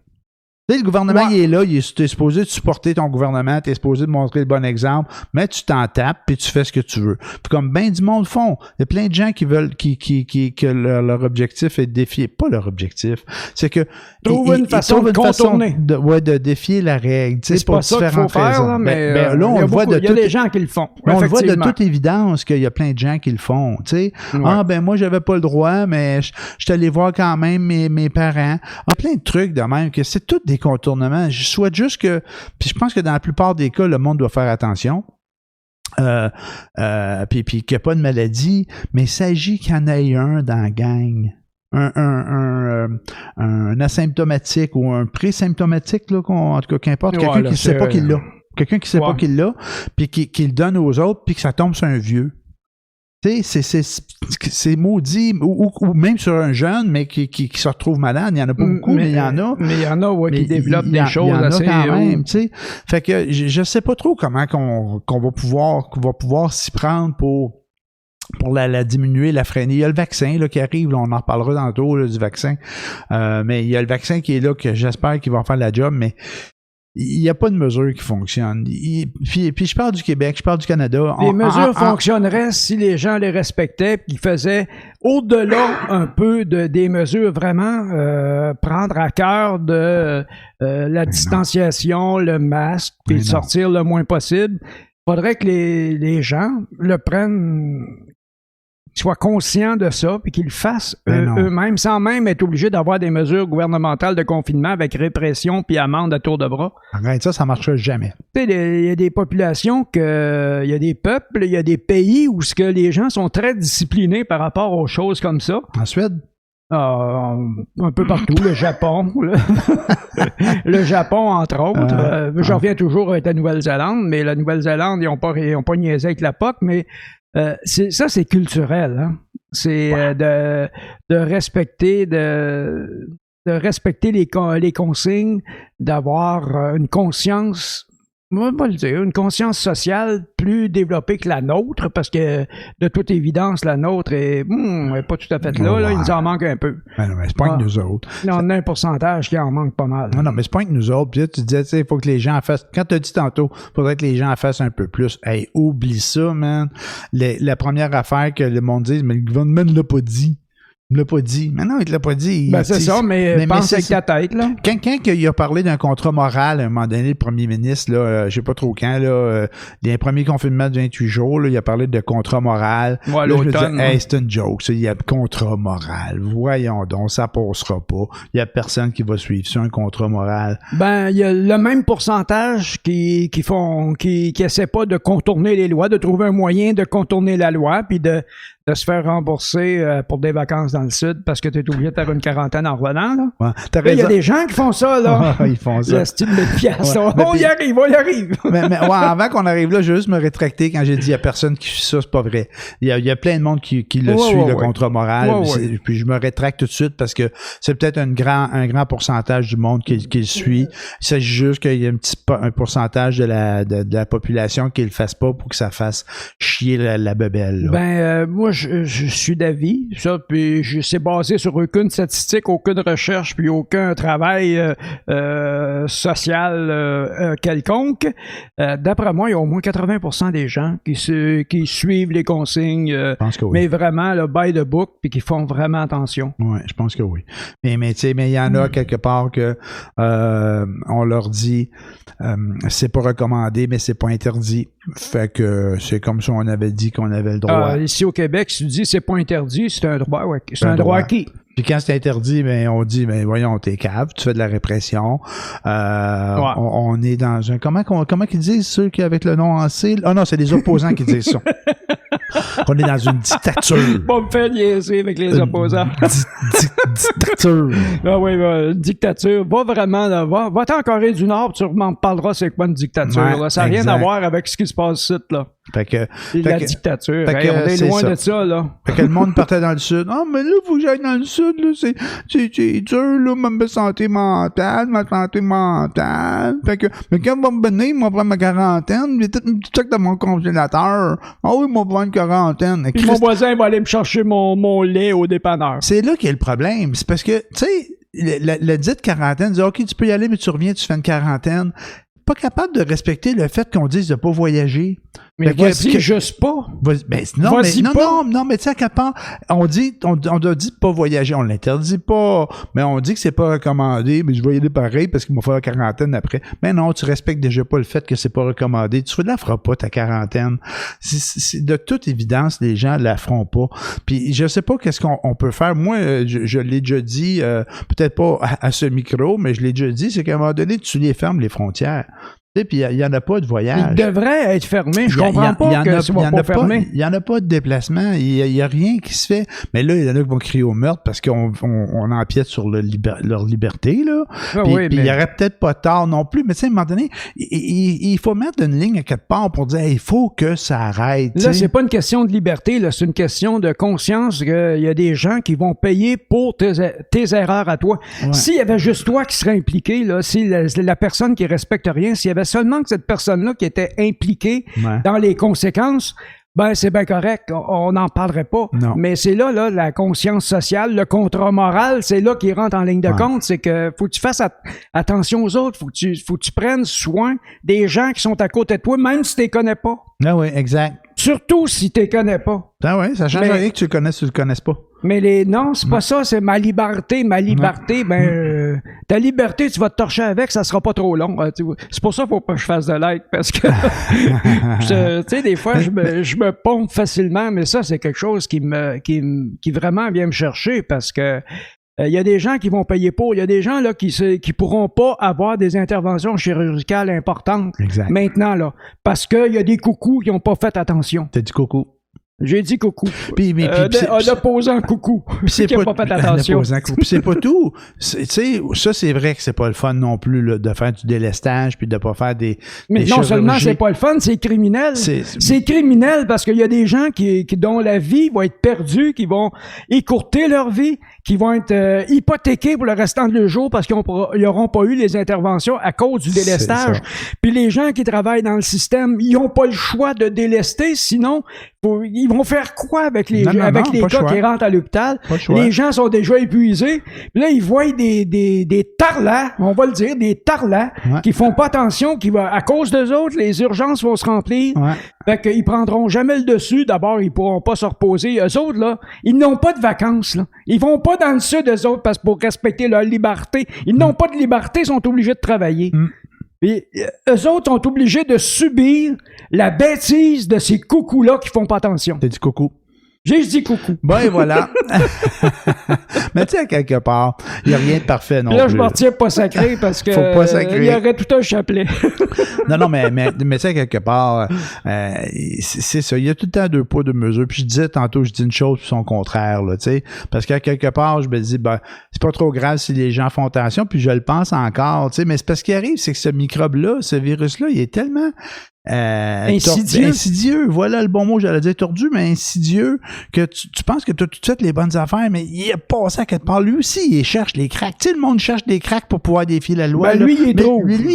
Tu sais, le gouvernement, il est là, t'es supposé de supporter ton gouvernement, t'es supposé de montrer le bon exemple, mais tu t'en tapes puis tu fais ce que tu veux. Puis comme ben du monde font, il y a plein de gens qui veulent que leur objectif est de défier. Pas leur objectif, c'est que trouver une façon de contourner. De défier la règle. C'est pas ça qu'il faut faire, là, mais là, on le voit il y a des gens qui le font. On le voit de toute évidence qu'il y a plein de gens qui le font. Tu sais, moi j'avais pas le droit, mais je suis allé voir quand même mes parents. Il y a plein de trucs de même que c'est tout des contournements. Je souhaite juste que, puis je pense que dans la plupart des cas, le monde doit faire attention. puis qu'il n'y a pas de maladie, mais il s'agit qu'il y en ait un dans la gang. Un asymptomatique ou un pré-symptomatique, là, en tout cas, qu'importe, quelqu'un qui ne sait pas qu'il l'a. Quelqu'un qui ne sait pas qu'il l'a, puis qui le donne aux autres, puis que ça tombe sur un vieux. Tu sais, c'est maudit, ou même sur un jeune, mais qui se retrouve malade. Il n'y en a pas beaucoup, mais il y en a. Mais il y en a qui développent des choses assez... Il y en a quand même, tu sais. Fait que je ne sais pas trop comment qu'on va pouvoir s'y prendre pour la diminuer, la freiner. Il y a le vaccin là, qui arrive, là, on en reparlera tantôt là, du vaccin. Mais il y a le vaccin qui est là, que j'espère qu'il va faire la job, mais il n'y a pas de mesure qui fonctionne. Puis je parle du Québec, je parle du Canada. Les mesures fonctionneraient si les gens les respectaient, puis qu'ils faisaient au-delà un peu des mesures vraiment prendre à cœur de la distanciation, le masque, puis de sortir le moins possible. Il faudrait que les gens le prennent, soient conscients de ça, puis qu'ils le fassent eux-mêmes, sans même être obligés d'avoir des mesures gouvernementales de confinement avec répression puis amende à tour de bras. Arrête ça, ça marchera jamais. Tu sais, il y a des populations, il y a des peuples, il y a des pays où ce que les gens sont très disciplinés par rapport aux choses comme ça. En Suède? Un peu partout, le Japon. Le Japon, entre autres. Je reviens toujours avec la Nouvelle-Zélande, mais la Nouvelle-Zélande, ils n'ont pas niaisé avec la POC, mais c'est culturel. Hein? C'est de respecter les consignes, d'avoir une conscience, on va pas le dire, une conscience sociale plus développée que la nôtre, parce que de toute évidence, la nôtre est pas tout à fait là, il nous en manque un peu. Ben non, mais c'est pas que nous autres. On a un pourcentage qui en manque pas mal. Non, mais c'est pas que nous autres. Puis là, tu disais, tu sais, il faut que les gens fassent. Quand tu as dit tantôt, il faudrait que les gens fassent un peu plus. Hey, oublie ça, man. La première affaire que le monde dit, mais le gouvernement ne l'a pas dit. Il ne l'a pas dit. Mais non, il ne l'a pas dit. Ben, c'est ça, mais pense avec ta tête, là. Quand il a parlé d'un contrat moral, à un moment donné, le premier ministre, là, je sais pas trop quand, là, les premiers confinements de 28 jours, là, il a parlé de contrat moral. Ouais, l'automne. Hey, c'est une joke, ça. Il y a contrat moral. Voyons donc, ça passera pas. Il y a personne qui va suivre ça, un contrat moral. Ben, il y a le même pourcentage qui essaie pas de contourner les lois, de trouver un moyen de contourner la loi, puis de se faire rembourser pour des vacances dans le sud parce que tu es obligé de faire une quarantaine en revenant. Là. Ouais, il y a des gens qui font ça. Là. Ils font ça. Le style de pièce. Ouais, on y arrive. mais avant qu'on arrive là, je vais juste me rétracter quand j'ai dit il y a personne qui suit ça, c'est pas vrai. Il y a plein de monde qui le suit, le contrat moral. Puis je me rétracte tout de suite parce que c'est peut-être un grand pourcentage du monde qui le suit. Il s'agit juste qu'il y a un pourcentage de la population qui le fasse pas pour que ça fasse chier la bebelle. Là. Ben, moi, je suis d'avis, ça, puis c'est basé sur aucune statistique, aucune recherche, puis aucun travail social quelconque. D'après moi, il y a au moins 80% des gens qui suivent les consignes, je pense que oui. Mais vraiment, le by the book, puis qui font vraiment attention. Oui, je pense que oui. Mais tu sais, il y en a quelque part que on leur dit c'est pas recommandé, mais c'est pas interdit. Fait que c'est comme si on avait dit qu'on avait le droit. Ici au Québec, si tu dis c'est pas interdit, c'est un droit, ouais. C'est un droit acquis. Puis quand c'est interdit, ben on dit, ben voyons, t'es cave, tu fais de la répression. On est dans un comment qu'ils disent ceux qui avec le nom en C? Ah non, c'est les opposants qui disent ça. On est dans une dictature. Pas me faire niaiser avec les opposants. Dictature. Ah oui, dictature. Va vraiment, va-t'en en Corée du Nord, tu m'en parleras c'est quoi une dictature. Ouais, là. Ça n'a rien à voir avec ce qui se passe ici, là. La dictature. On est loin de ça, là. Fait que le monde partait dans le sud. Ah, mais là, faut que j'aille dans le sud, là. C'est dur, là, ma santé mentale. Fait que, mais quand on va me venir, moi, prendre ma quarantaine, j'ai tout un petit truc dans mon congélateur. Ah oui, moi, prendre une quarantaine. Puis mon voisin va aller me chercher mon lait au dépanneur. C'est là qu'il y a le problème. C'est parce que, tu sais, la dite quarantaine, dit, OK, tu peux y aller, mais tu reviens, tu fais une quarantaine. Pas capable de respecter le fait qu'on dise de pas voyager. Mais vas-y, juste pas. Non, mais tu sais, à quelque part, on doit dire pas voyager. On l'interdit pas. Mais on dit que c'est pas recommandé. Mais je vais y aller pareil parce qu'il m'a fait la quarantaine après. Mais non, tu respectes déjà pas le fait que c'est pas recommandé. Tu ne la feras pas, ta quarantaine. C'est de toute évidence, les gens la feront pas. Puis je sais pas qu'est-ce qu'on peut faire. Moi, je l'ai déjà dit, peut-être pas à ce micro, mais je l'ai déjà dit, c'est qu'à un moment donné, tu les fermes, les frontières. Puis il n'y en a pas de voyage. Il devrait être fermé. Je comprends pas que ce soit pas fermé. Il n'y en a pas de déplacement. Il n'y a rien qui se fait. Mais là, il y en a qui vont crier au meurtre parce qu'on empiète sur leur liberté. Là. Puis il n'y aurait peut-être pas tard non plus. Mais tu sais, à un moment donné, il faut mettre une ligne à quelque part pour dire il faut que ça arrête. Là, c'est pas une question de liberté. Là, c'est une question de conscience qu'il y a des gens qui vont payer pour tes erreurs à toi. Ouais. S'il y avait juste toi qui serais impliqué, là, si la personne qui respecte rien, s'il y avait seulement que cette personne-là qui était impliquée dans les conséquences, ben c'est bien correct, on n'en parlerait pas. Non. Mais c'est là la conscience sociale, le contrat moral, c'est là qui rentre en ligne de compte, c'est que faut que tu fasses attention aux autres, faut que tu prennes soin des gens qui sont à côté de toi, même si tu les connais pas. Ah oui, exact. Surtout si tu les connais pas. Ah oui, ça change rien que tu le connaisses ou tu le connaisses pas. Mais non, c'est pas ça, c'est ma liberté. Ta liberté, tu vas te torcher avec, ça sera pas trop long. C'est pour ça qu'il faut pas que je fasse de like, parce que, tu sais, des fois, je me pompe facilement, mais ça, c'est quelque chose qui vraiment vient me chercher, parce que il y a des gens qui vont payer pour. Il y a des gens là qui pourront pas avoir des interventions chirurgicales importantes maintenant, là, parce qu'il y a des coucous qui n'ont pas fait attention. T'as dit coucou. J'ai dit coucou. En opposant coucou. Puis qui n'a pas fait attention. Puis c'est pas tout. Tu sais, ça, c'est vrai que c'est pas le fun non plus là, de faire du délestage puis de pas faire des. Mais non seulement c'est pas le fun, c'est criminel. C'est criminel parce qu'il y a des gens dont la vie va être perdue, qui vont écourter leur vie, qui vont être hypothéqués pour le restant de leur jour parce qu'ils n'auront pas eu les interventions à cause du délestage. Puis les gens qui travaillent dans le système, ils n'ont pas le choix de délester, sinon ils vont faire quoi avec les gars qui rentrent à l'hôpital? Les gens sont déjà épuisés. Puis là, ils voient des tarlats, on va le dire, des tarlats qui font pas attention, à cause d'eux autres, les urgences vont se remplir. Fait qu'ils prendront jamais le dessus. D'abord, ils pourront pas se reposer. Eux autres, là, ils n'ont pas de vacances, là. Ils vont pas dans le sud, eux autres, parce que pour respecter leur liberté. Ils n'ont pas de liberté, ils sont obligés de travailler. Puis, eux autres sont obligés de subir la bêtise de ces coucous-là qui font pas attention. T'as dit coucou. J'ai dit coucou. Ben et voilà. Mais tu sais, quelque part, il n'y a rien de parfait non plus. Là, je m'en retiens pas sacré parce que faut pas sacrer. Il y aurait tout un chapelet. non, mais tu sais, quelque part, c'est ça. Il y a tout le temps deux poids, deux mesures. Puis je dis une chose puis son contraire, là, tu sais. Parce qu'à quelque part, je me dis, ben, c'est pas trop grave si les gens font attention, puis je le pense encore, tu sais. Mais c'est parce qu'il arrive, c'est que ce microbe-là, ce virus-là, il est tellement insidieux, voilà le bon mot, j'allais dire tordu, mais insidieux, que tu penses que tu as tout de suite les bonnes affaires, mais il est passé à quelque part. Lui aussi, il cherche les cracks. Tu sais, le monde cherche des cracks pour pouvoir défier la loi. Ben, lui,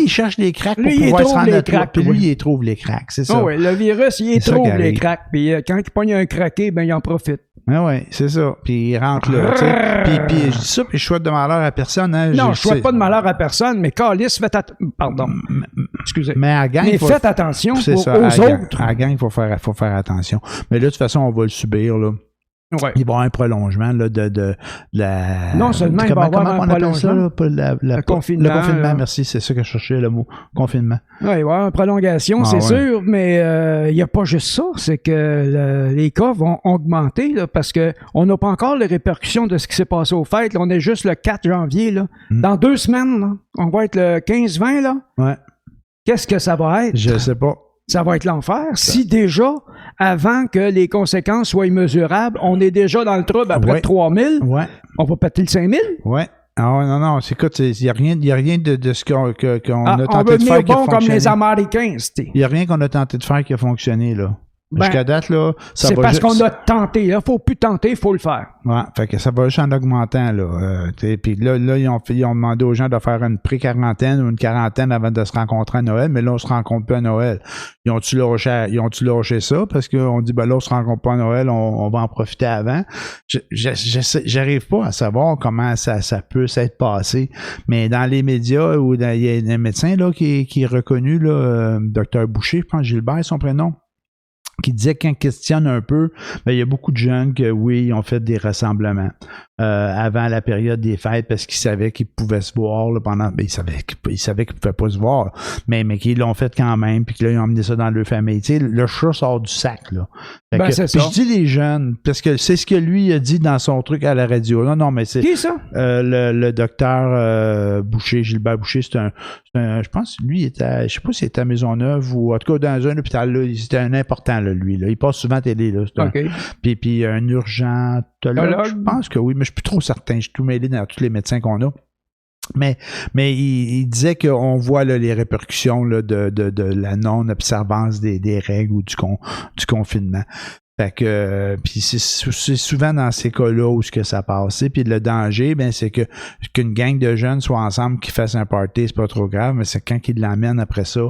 il cherche les cracks pour pouvoir se rendre à toi. Puis lui, il trouve les cracks, c'est ça. Oh, oui, le virus, il trouve les cracks. Puis quand il pogne un craqué, ben il en profite. Ah ouais, c'est ça. Puis il rentre là, tu sais. Puis je dis ça, puis je souhaite de malheur à personne. Hein, non, je souhaite pas de malheur à personne, mais câlisse, pardon. Excusez. Mais à la gang, faites attention aux autres. À la gang, il faut faire attention. Mais là, de toute façon, on va le subir, là. Ouais. Il va y avoir un prolongement là, de la... Non seulement il va y avoir un prolongement. Le confinement. Le confinement, merci, c'est ça que je cherchais, le mot. Confinement. Oui, il va y avoir une prolongation, c'est sûr, mais il n'y a pas juste ça, c'est que les cas vont augmenter là, parce qu'on n'a pas encore les répercussions de ce qui s'est passé aux fêtes. Là, on est juste le 4 janvier. Là. Dans 2 semaines, là, on va être le 15-20. Là. Ouais. Qu'est-ce que ça va être? Je sais pas. Ça va être l'enfer. Si déjà, avant que les conséquences soient immesurables, on est déjà dans le trouble à près de 3000, on va péter le 5000? Ouais. Ah non, écoute, il n'y a rien de ce qu'on a tenté de faire qui a fonctionné. On veut venir bon comme les Américains, c'était. Il n'y a rien qu'on a tenté de faire qui a fonctionné, là. Jusqu'à date, là, ça va. C'est parce qu'on a tenté. Il ne faut plus tenter, il faut le faire. Ouais, fait que ça va juste en augmentant, là. Puis là, ils ont demandé aux gens de faire une pré-quarantaine ou une quarantaine avant de se rencontrer à Noël, mais là, on se rencontre pas à Noël. Ils ont-tu lâché ça? Parce qu'on dit, ben là, on se rencontre pas à Noël, on va en profiter avant. J'arrive pas à savoir comment ça peut s'être passé. Mais dans les médias, il y a un médecin, là, qui est reconnu, là, Dr. Boucher, je pense, Gilbert, son prénom. qui disait qu'on questionne un peu, ben, il y a beaucoup de jeunes que, oui, ils ont fait des rassemblements avant la période des fêtes parce qu'ils savaient qu'ils pouvaient se voir là, pendant... Ben, ils savaient qu'ils ne pouvaient pas se voir, mais qu'ils l'ont fait quand même, puis que là, ils ont emmené ça dans leur famille. Tu sais, le chat sort du sac, là. C'est ça. Je dis les jeunes, parce que c'est ce que lui a dit dans son truc à la radio. Non, mais c'est... Qui, ça? Le docteur Boucher, Gilbert Boucher, c'est un... Je pense, lui, il était je sais pas s'il était à Maisonneuve ou en tout cas dans un hôpital, là, c'était un important, là, lui. Là. Il passe souvent à télé. Là. Puis un urgentologue, je pense que oui, mais je suis plus trop certain. Je suis tout mêlé dans tous les médecins qu'on a. Mais il disait qu'on voit là, les répercussions là, de la non-observance des règles ou du confinement. Fait que puis c'est souvent dans ces cas-là où ce que ça passe. Puis le danger, ben c'est qu'une gang de jeunes soit ensemble qui fassent un party, c'est pas trop grave, mais c'est quand ils l'amènent après ça,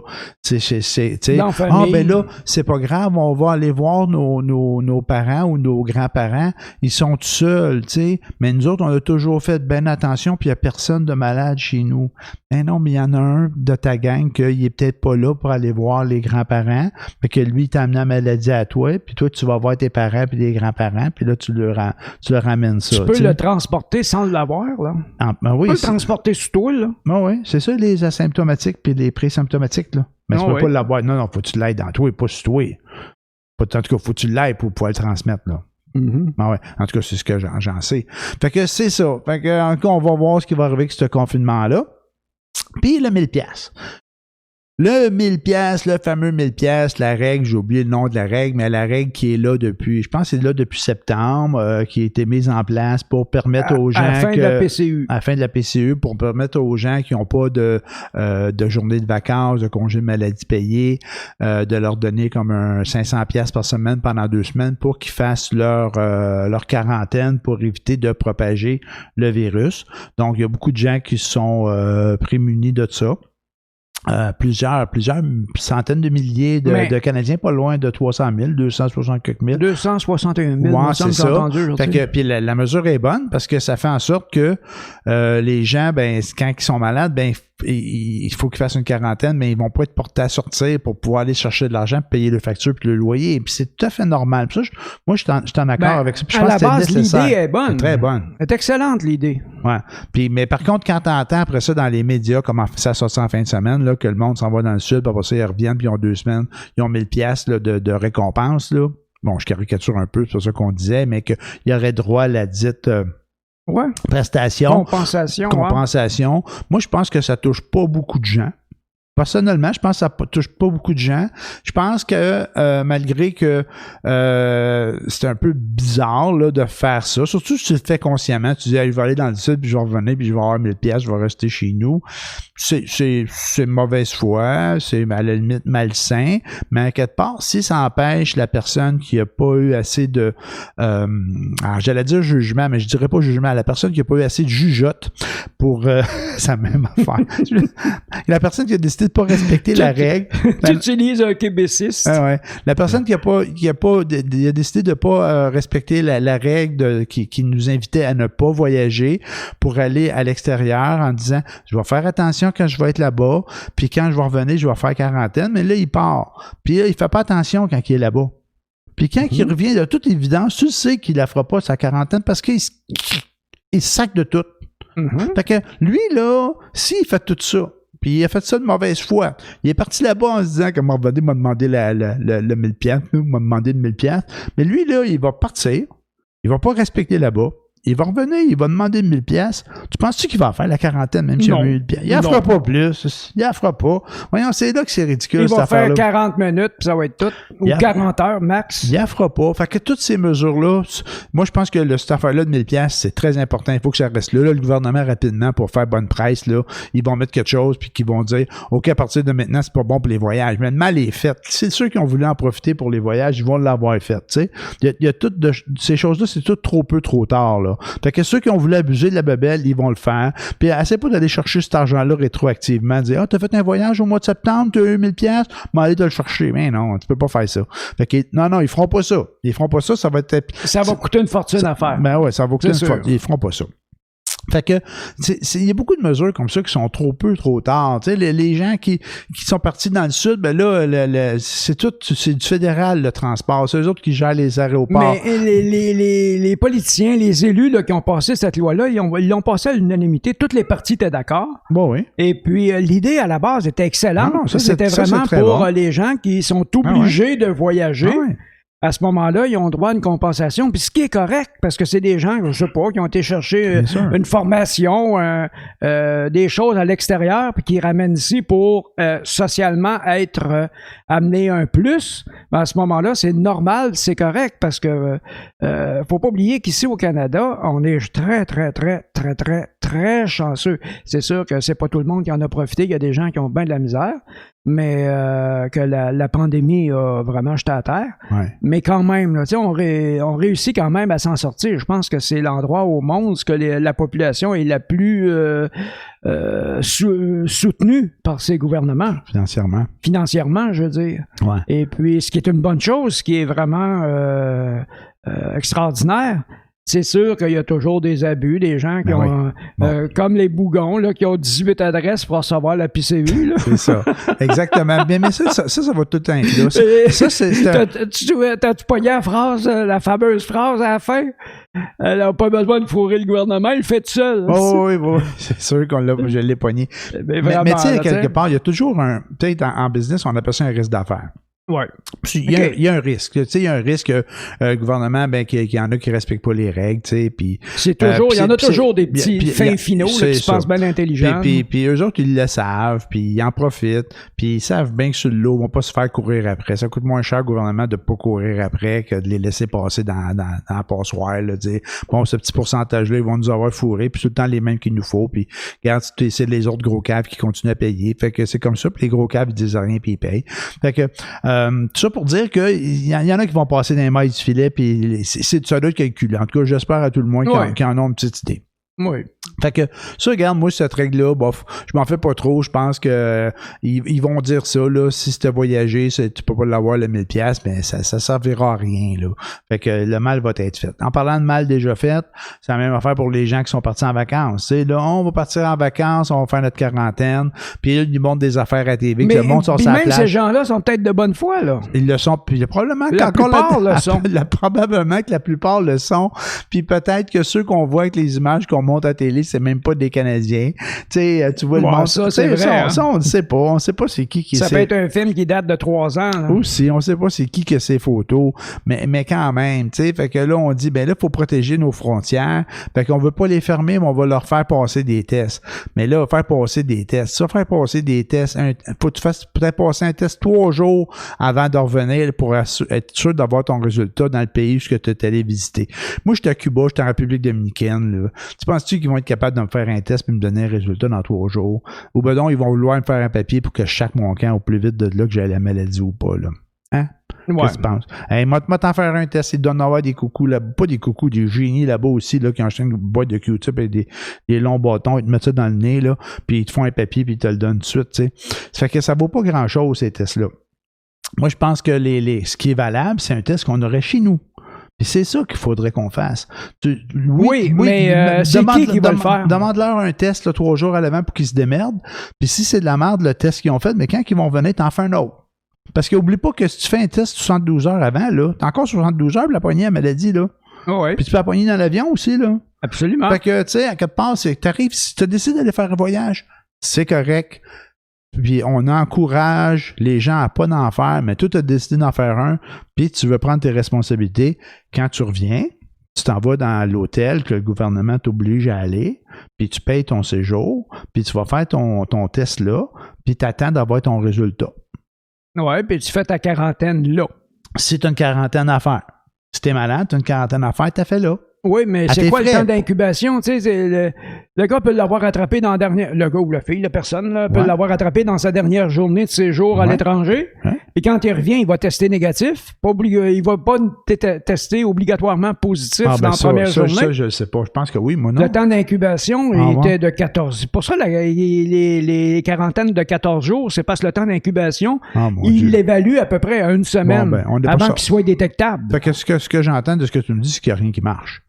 ben là, c'est pas grave, on va aller voir nos parents ou nos grands-parents, ils sont tout seuls, tu sais. Mais nous autres, on a toujours fait bien attention, puis il y a personne de malade chez nous. Ben non, mais il y en a un de ta gang qu'il est peut-être pas là pour aller voir les grands-parents, mais que lui, il t'a amené la maladie à toi, puis toi, tu vas voir tes parents puis des grands-parents, puis là, tu leur ramènes ça. Tu peux le transporter sans l'avoir, là. Ben oui, tu peux le transporter sous toi, là. Ben oui, c'est ça, les asymptomatiques puis les présymptomatiques, là. Mais tu peux pas l'avoir. Non, faut que tu l'aides dans toi et pas sur toi. En tout cas, faut que tu l'aides pour pouvoir le transmettre, là. Mm-hmm. Ben ouais. En tout cas, c'est ce que j'en sais. Fait que c'est ça. Fait que, en tout cas, on va voir ce qui va arriver avec ce confinement-là. Puis le 1000$. Le 1000$, le fameux 1000$, la règle, j'ai oublié le nom de la règle, mais la règle qui est là depuis, je pense que c'est là depuis septembre, qui a été mise en place pour permettre aux gens... À la fin de la PCU. À la fin de la PCU, pour permettre aux gens qui n'ont pas de journée de vacances, de congé de maladie payé, de leur donner comme un 500$ par semaine pendant 2 semaines pour qu'ils fassent leur quarantaine pour éviter de propager le virus. Donc, il y a beaucoup de gens qui sont prémunis de ça. Plusieurs centaines de milliers de Canadiens, pas loin de 300 000, 260 quelques mille. 261 000, ouais, c'est ça. Fait que, puis la mesure est bonne parce que ça fait en sorte que les gens, ben, quand ils sont malades, ben, il faut qu'ils fassent une quarantaine, mais ils vont pas être portés à sortir pour pouvoir aller chercher de l'argent, payer le facture puis le loyer. Et puis c'est tout à fait normal. Puis ça, moi, je suis en accord avec ça. Puis je à pense la base, l'idée est bonne. C'est très bonne. C'est excellente, l'idée. Ouais. Puis, mais par contre, quand t'entends après ça dans les médias, comme ça sort en fin de semaine, là, que le monde s'en va dans le sud, puis après ça, ils reviennent, puis ils ont 2 semaines, ils ont 1000$ là, de récompense, là. Bon, je caricature un peu, c'est pas ça qu'on disait, mais qu'il y aurait droit à la dite prestation. Compensation. Ouais. Moi, je pense que ça touche pas beaucoup de gens. Personnellement, je pense que ça touche pas beaucoup de gens. Je pense que malgré que c'est un peu bizarre là, de faire ça, surtout si tu le fais consciemment, tu dis je vais aller dans le sud, puis je vais revenir, puis je vais avoir 1000$, je vais rester chez nous. C'est mauvaise foi, c'est à la limite malsain, mais à quelque part, si ça empêche la personne qui n'a pas eu assez de alors j'allais dire jugement, mais je dirais pas jugement, la personne qui n'a pas eu assez de jugeote pour sa même affaire. La personne qui a décidé de pas respecter la règle. Tu utilises un québéciste. Ouais. La personne qui a décidé de pas respecter la règle qui nous invitait à ne pas voyager pour aller à l'extérieur en disant je vais faire attention quand je vais être là-bas, puis quand je vais revenir, je vais faire quarantaine, mais là, il part. Puis là, il fait pas attention quand il est là-bas. Puis quand il revient, de toute évidence, tu sais qu'il la fera pas sa quarantaine parce qu'il sac de tout. Fait que lui, là, s'il fait tout ça, puis il a fait ça de mauvaise foi. Il est parti là-bas en se disant que Morvadé m'a demandé le 1000$, m'a demandé le 1000$. Mais lui, là, il va partir. Il va pas respecter là-bas. Il va revenir, il va demander 1000$. Tu penses-tu qu'il va faire la quarantaine, même s'il a 1000$? Il en fera pas plus. Il en fera pas. Voyons, c'est là que c'est ridicule, cette affaire-là. Il va faire 40 minutes, puis ça va être tout. Ou 40 heures, max. Il en fera pas. Fait que toutes ces mesures-là, moi, je pense que cette affaire-là de 1000$, c'est très important. Il faut que ça reste là. Le gouvernement, rapidement, pour faire bonne presse, là, ils vont mettre quelque chose, puis qu'ils vont dire, OK, à partir de maintenant, c'est pas bon pour les voyages. Mais le mal est fait. C'est ceux qui ont voulu en profiter pour les voyages, ils vont l'avoir fait, tu sais. Il y a toutes ces choses-là, c'est tout trop peu, trop tard, là. Fait que ceux qui ont voulu abuser de la bebelle, ils vont le faire. Puis essaie pas d'aller chercher cet argent-là rétroactivement, dire t'as fait un voyage au mois de septembre, t'as eu 1000$, mais allez te le chercher. Mais non, tu peux pas faire ça. Fait que non, ils feront pas ça. Ils feront pas ça, ça va être... Ça va coûter une fortune à faire. Ben ouais, ça va coûter une fortune. Ils feront pas ça. Fait que, il y a beaucoup de mesures comme ça qui sont trop peu, trop tard. Tu sais, les gens qui sont partis dans le sud, ben là, c'est du fédéral, le transport. C'est eux autres qui gèrent les aéroports. Mais les politiciens, les élus là, qui ont passé cette loi-là, ils l'ont passé à l'unanimité. Toutes les partis étaient d'accord. Bon, oui. Et puis, l'idée à la base était excellente. Non, c'était vraiment pour les gens qui sont obligés de voyager. Ah, ouais. À ce moment-là, ils ont droit à une compensation. Puis ce qui est correct, parce que c'est des gens, je sais pas, qui ont été chercher une formation, des choses à l'extérieur, puis qui ramènent ici pour socialement être amenés un plus. Ben, à ce moment-là, c'est normal, c'est correct, parce que faut pas oublier qu'ici au Canada, on est très, très, très, très, très, très chanceux. C'est sûr que c'est pas tout le monde qui en a profité. Il y a des gens qui ont bien de la misère. Mais que la pandémie a vraiment jeté à terre. Ouais. Mais quand même, là, on réussit quand même à s'en sortir. Je pense que c'est l'endroit au monde où la population est la plus soutenue par ses gouvernements. Financièrement, je veux dire. Ouais. Et puis, ce qui est une bonne chose, ce qui est vraiment extraordinaire, c'est sûr qu'il y a toujours des abus, des gens qui ont, comme les bougons, là, qui ont 18 adresses pour recevoir la PCU. Là. C'est ça, exactement. Mais ça va tout le temps être là. T'as-tu pogné la phrase, la fameuse phrase à la fin? Elle n'a pas besoin de fourrer le gouvernement, il le fait tout seul. Oh, oui, c'est sûr je l'ai pogné. Mais tu sais, quelque part, il y a toujours peut-être en business, on appelle ça un risque d'affaires. Ouais. Il y a un risque. Tu sais, il y a un risque que le gouvernement, qu'il y en a qui ne respectent pas les règles, tu sais, puis... C'est toujours, il y en a toujours des petits fins finaux qui se pensent bien intelligents. Puis eux autres, ils le savent, puis ils en profitent, puis ils savent bien que sur l'eau, ils vont pas se faire courir après. Ça coûte moins cher au gouvernement de pas courir après que de les laisser passer dans la passoire, là, dire, bon, ce petit pourcentage-là, ils vont nous avoir fourré, puis tout le temps les mêmes qu'il nous faut, puis regarde, c'est les autres gros caves qui continuent à payer. Fait que c'est comme ça, puis les gros caves, ils disent rien, puis ils payent. Fait que... tout ça pour dire qu'il y en a qui vont passer dans les mailles du filet, puis ça doit être calculé. En tout cas, j'espère à tout le monde qu'ils en ont une petite idée. Oui. Fait que ça, regarde, moi, cette règle-là, bof, je m'en fais pas trop. Je pense que ils vont dire ça, là, si tu as voyagé, tu peux pas l'avoir le 1000$, mais ça servira à rien, là. Fait que le mal va être fait. En parlant de mal déjà fait, c'est la même affaire pour les gens qui sont partis en vacances. Tu sais, là, on va partir en vacances, on va faire notre quarantaine, puis là, ils montrent des affaires à TV, que le monde sur sa plage. Même ces gens-là sont peut-être de bonne foi, là. Ils le sont, puis probablement probablement que la plupart le sont, puis peut-être que ceux qu'on voit avec les images qu'on monte à télé, c'est même pas des Canadiens. Tu sais, tu vois le monde. Ça, c'est vrai. Ça, on ne sait pas. On ne sait pas c'est qui ça peut être un film qui date de 3 ans. Là. Aussi, on ne sait pas c'est qui a ces photos. Mais quand même, tu sais, fait que là, on dit, ben là, il faut protéger nos frontières. Fait qu'on veut pas les fermer, mais on va leur faire passer des tests. Mais là, faire passer des tests. Faire passer des tests, faut que tu fasses peut-être passer un test 3 jours avant de revenir pour être sûr d'avoir ton résultat dans le pays que tu es allé visiter. Moi, j'étais à Cuba, j'étais en République dominicaine, là. Tu penses-tu qu'ils vont être capables de me faire un test et me donner un résultat dans 3 jours? Ou ben non, ils vont vouloir me faire un papier pour que je chaque mon camp au plus vite de là que j'ai la maladie ou pas, là. Hein? Ouais. Qu'est-ce que tu penses? Hey, moi, t'en faire un test, ils donnent avoir des coucous là, pas des coucous, des génies là-bas aussi, là, qui enchaînent une boîte de Q-tip et des longs bâtons, ils te mettent ça dans le nez, là, puis ils te font un papier, puis ils te le donnent tout de suite, tu sais. Ça fait que ça vaut pas grand-chose, ces tests-là. Moi, je pense que ce qui est valable, c'est un test qu'on aurait chez nous. Puis c'est ça qu'il faudrait qu'on fasse. Oui, mais c'est qui va le faire? Demande-leur un test là, 3 jours à l'avant pour qu'ils se démerdent. Puis si c'est de la merde, le test qu'ils ont fait, mais quand ils vont venir, t'en fais un autre. Parce qu'oublie pas que si tu fais un test 72 heures avant, là, t'as encore 72 heures pour la poignée à maladie, là. Oh ouais. Puis tu peux la poigner dans l'avion aussi, là. Absolument. Fait que, tu sais, à quelque part, c'est que t'arrives, si tu décides d'aller faire un voyage, c'est correct. Puis on encourage les gens à pas d'en faire, mais toi, tu as décidé d'en faire un, puis tu veux prendre tes responsabilités. Quand tu reviens, tu t'en vas dans l'hôtel que le gouvernement t'oblige à aller, puis tu payes ton séjour, puis tu vas faire ton test là, puis tu attends d'avoir ton résultat. Ouais, puis tu fais ta quarantaine là. Si tu as une quarantaine à faire. Si tu es malade, tu as une quarantaine à faire, tu as fait là. Oui, mais c'est quoi le temps d'incubation? Tu sais, le gars peut l'avoir attrapé dans la dernière... Le gars ou la fille, la personne, là, peut l'avoir attrapé dans sa dernière journée de séjour à l'étranger. Et quand il revient, il va tester négatif. Il va pas tester obligatoirement positif dans la première journée. Ça, je ne sais pas. Je pense que oui, moi non. Le temps d'incubation était de 14. Pour ça, les quarantaines de 14 jours, c'est parce que le temps d'incubation, il l'évalue à peu près à 1 semaine avant qu'il soit détectable. Fait que ce que j'entends de ce que tu me dis, c'est qu'il n'y a rien qui marche.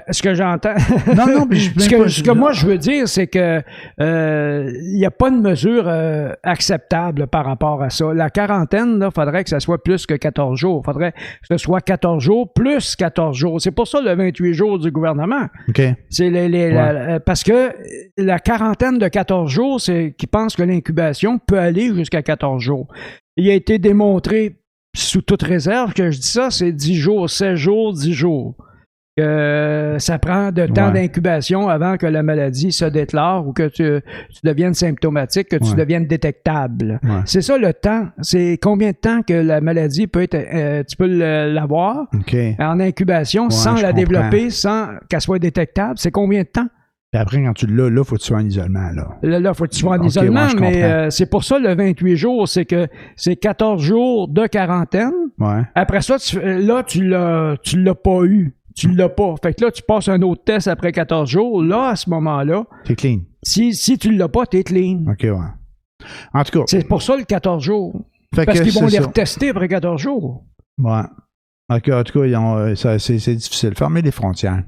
Ce que j'entends. Non, mais ce que moi je veux dire, c'est que il n'y a pas de mesure acceptable par rapport à ça. La quarantaine, il faudrait que ça soit plus que 14 jours. Il faudrait que ce soit 14 jours plus 14 jours. C'est pour ça le 28 jours du gouvernement. OK. C'est parce que la quarantaine de 14 jours, c'est qu'ils pensent que l'incubation peut aller jusqu'à 14 jours. Il a été démontré sous toute réserve que je dis ça, c'est 10 jours, 16 jours, 10 jours. Ça prend de temps d'incubation avant que la maladie se déclare ou que tu deviennes symptomatique, que tu deviennes détectable. Ouais. C'est ça le temps. C'est combien de temps que la maladie peut être, tu peux l'avoir en incubation sans la développer, sans qu'elle soit détectable. C'est combien de temps? Puis après, quand tu l'as, là, il faut que tu sois en isolement. Là, faut que tu sois en isolement, mais c'est pour ça le 28 jours, c'est que c'est 14 jours de quarantaine. Ouais. Après ça, tu l'as pas eu. Tu l'as pas. Fait que là, tu passes un autre test après 14 jours. Là, à ce moment-là... T'es clean. Si tu l'as pas, t'es clean. OK, ouais. En tout cas... C'est pour ça le 14 jours. Parce qu'ils vont les retester après 14 jours. Ouais. OK, en tout cas, c'est difficile. Fermer les frontières.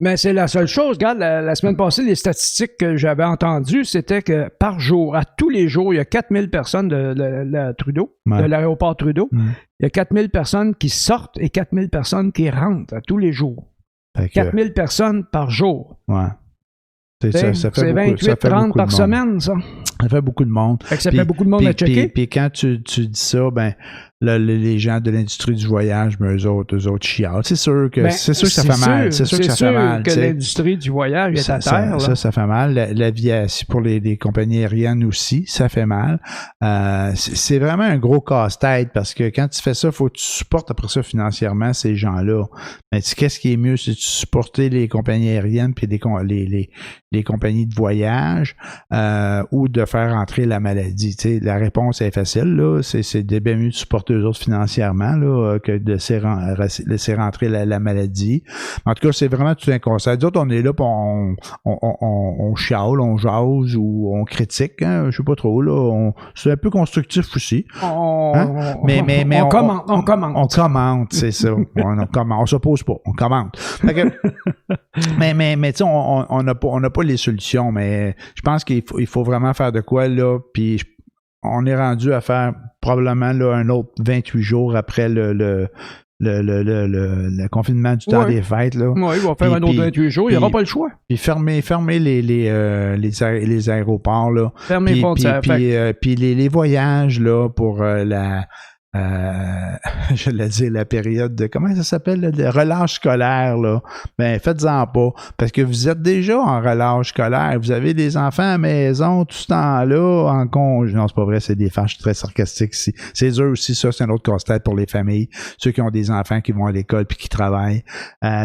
Mais c'est la seule chose. Regarde, la semaine passée, les statistiques que j'avais entendues, c'était que par jour, à tous les jours, il y a 4000 personnes de Trudeau, de l'aéroport Trudeau. Il y a 4000 personnes qui sortent et 4000 personnes qui rentrent à tous les jours. 4000 personnes par jour. Ouais. Ça fait 28-30 par semaine, ça. Ça fait beaucoup de monde. Ça fait beaucoup de monde à checker. Puis quand tu dis ça, ben là, les gens de l'industrie du voyage, ben eux autres chialent. C'est sûr que ça fait mal. C'est sûr que ça fait mal. Que l'industrie du voyage est à terre. Ça fait mal. L'aviation pour les compagnies aériennes aussi, ça fait mal. C'est vraiment un gros casse-tête parce que quand tu fais ça, il faut que tu supportes après ça financièrement ces gens-là. Mais qu'est-ce qui est mieux, c'est de supporter les compagnies aériennes puis les compagnies de voyage ou de faire entrer la maladie. T'sais, la réponse est facile, là. C'est bien mieux de supporter eux autres financièrement là, que de laisser rentrer la maladie. En tout cas, c'est vraiment tout un conseil. D'autres, on est là pour on chiale, on jase ou on critique, hein, je sais pas trop, là. C'est un peu constructif aussi. Mais on commente. On commente, c'est ça. On s'oppose pas, on commente. Mais tu sais, on n'a pas les solutions, mais je pense qu'il faut vraiment faire de quoi, là, puis on est rendu à faire probablement là, un autre 28 jours après le confinement du temps des fêtes. Là. Oui, il va faire un autre 28 jours, il n'y aura pas le choix. Puis fermer les aéroports. Là. Fermer les frontières. Puis les voyages là, pour je l'ai dit, la période de, comment ça s'appelle, de relâche scolaire, là. Ben, faites-en pas. Parce que vous êtes déjà en relâche scolaire. Vous avez des enfants à la maison tout ce temps-là, en congé. Non, c'est pas vrai, c'est des fâches très sarcastiques ici. C'est dur aussi, ça, c'est un autre casse-tête pour les familles. Ceux qui ont des enfants qui vont à l'école puis qui travaillent.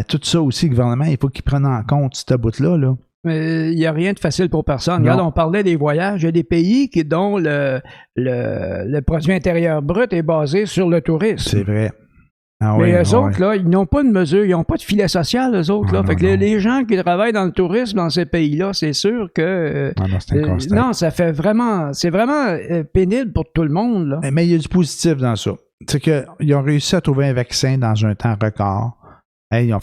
Tout ça aussi, le gouvernement, il faut qu'il prenne en compte ce bout-là, là. Mais il n'y a rien de facile pour personne. Regarde, on parlait des voyages. Il y a des pays dont le produit intérieur brut est basé sur le tourisme. C'est vrai. Mais eux autres, là, ils n'ont pas de mesure, ils n'ont pas de filet social, eux autres. Là. Fait que les gens qui travaillent dans le tourisme dans ces pays-là, c'est sûr que... non, ça fait vraiment... C'est vraiment pénible pour tout le monde. Là. Mais il y a du positif dans ça. C'est qu'ils ont réussi à trouver un vaccin dans un temps record. Hey, ils ont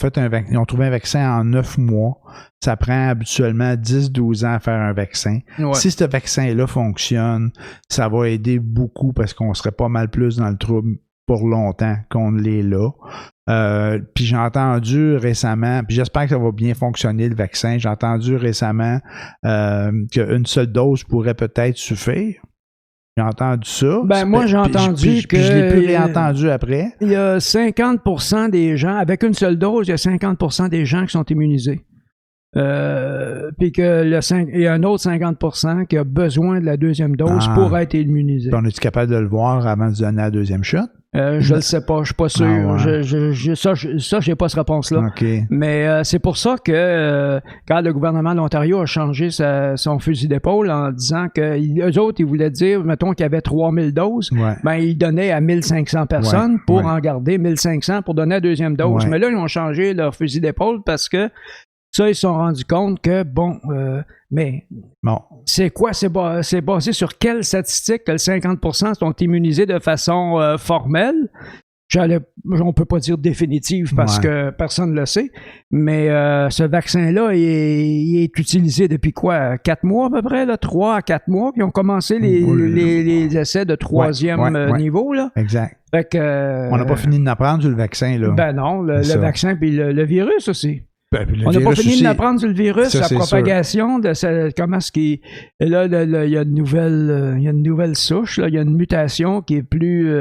trouvé un vaccin en 9 mois. Ça prend habituellement 10-12 ans à faire un vaccin. Ouais. Si ce vaccin-là fonctionne, ça va aider beaucoup parce qu'on serait pas mal plus dans le trouble pour longtemps qu'on l'est là. Puis j'ai entendu récemment, puis j'espère que ça va bien fonctionner le vaccin, j'ai entendu récemment qu'une seule dose pourrait peut-être suffire. J'ai entendu ça. Ben moi, j'ai entendu que... Puis je l'ai plus réentendu après. Il y a 50% des gens, avec une seule dose, il y a 50% des gens qui sont immunisés. Puis que il y a un autre 50% qui a besoin de la deuxième dose pour être immunisé. On est-tu capable de le voir avant de donner la deuxième shot? Je ne sais pas, je suis pas sûr. Ça, j'ai pas cette réponse-là. Okay. Mais c'est pour ça que quand le gouvernement de l'Ontario a changé son fusil d'épaule en disant que eux autres, ils voulaient dire, mettons qu'il y avait 3000 doses, ben ils donnaient à 1500 personnes pour en garder 1500 pour donner la deuxième dose. Mais là, ils ont changé leur fusil d'épaule parce que ça, ils se sont rendus compte que, c'est quoi? C'est basé sur quelle statistique que le 50% sont immunisés de façon formelle? on peut pas dire définitive parce que personne ne le sait, mais ce vaccin-là, il est utilisé depuis quoi? 4 mois à peu près, là, 3 à 4 mois, puis ils ont commencé les essais de 3e niveau. Là. Exact. Fait que, on n'a pas fini d'apprendre sur le vaccin. Là. Ben non, le vaccin puis le virus aussi. Ben, on n'a pas fini d'apprendre sur le virus, la propagation, comment est-ce qu'il... Là, il y a une nouvelle souche, là, il y a une mutation qui est plus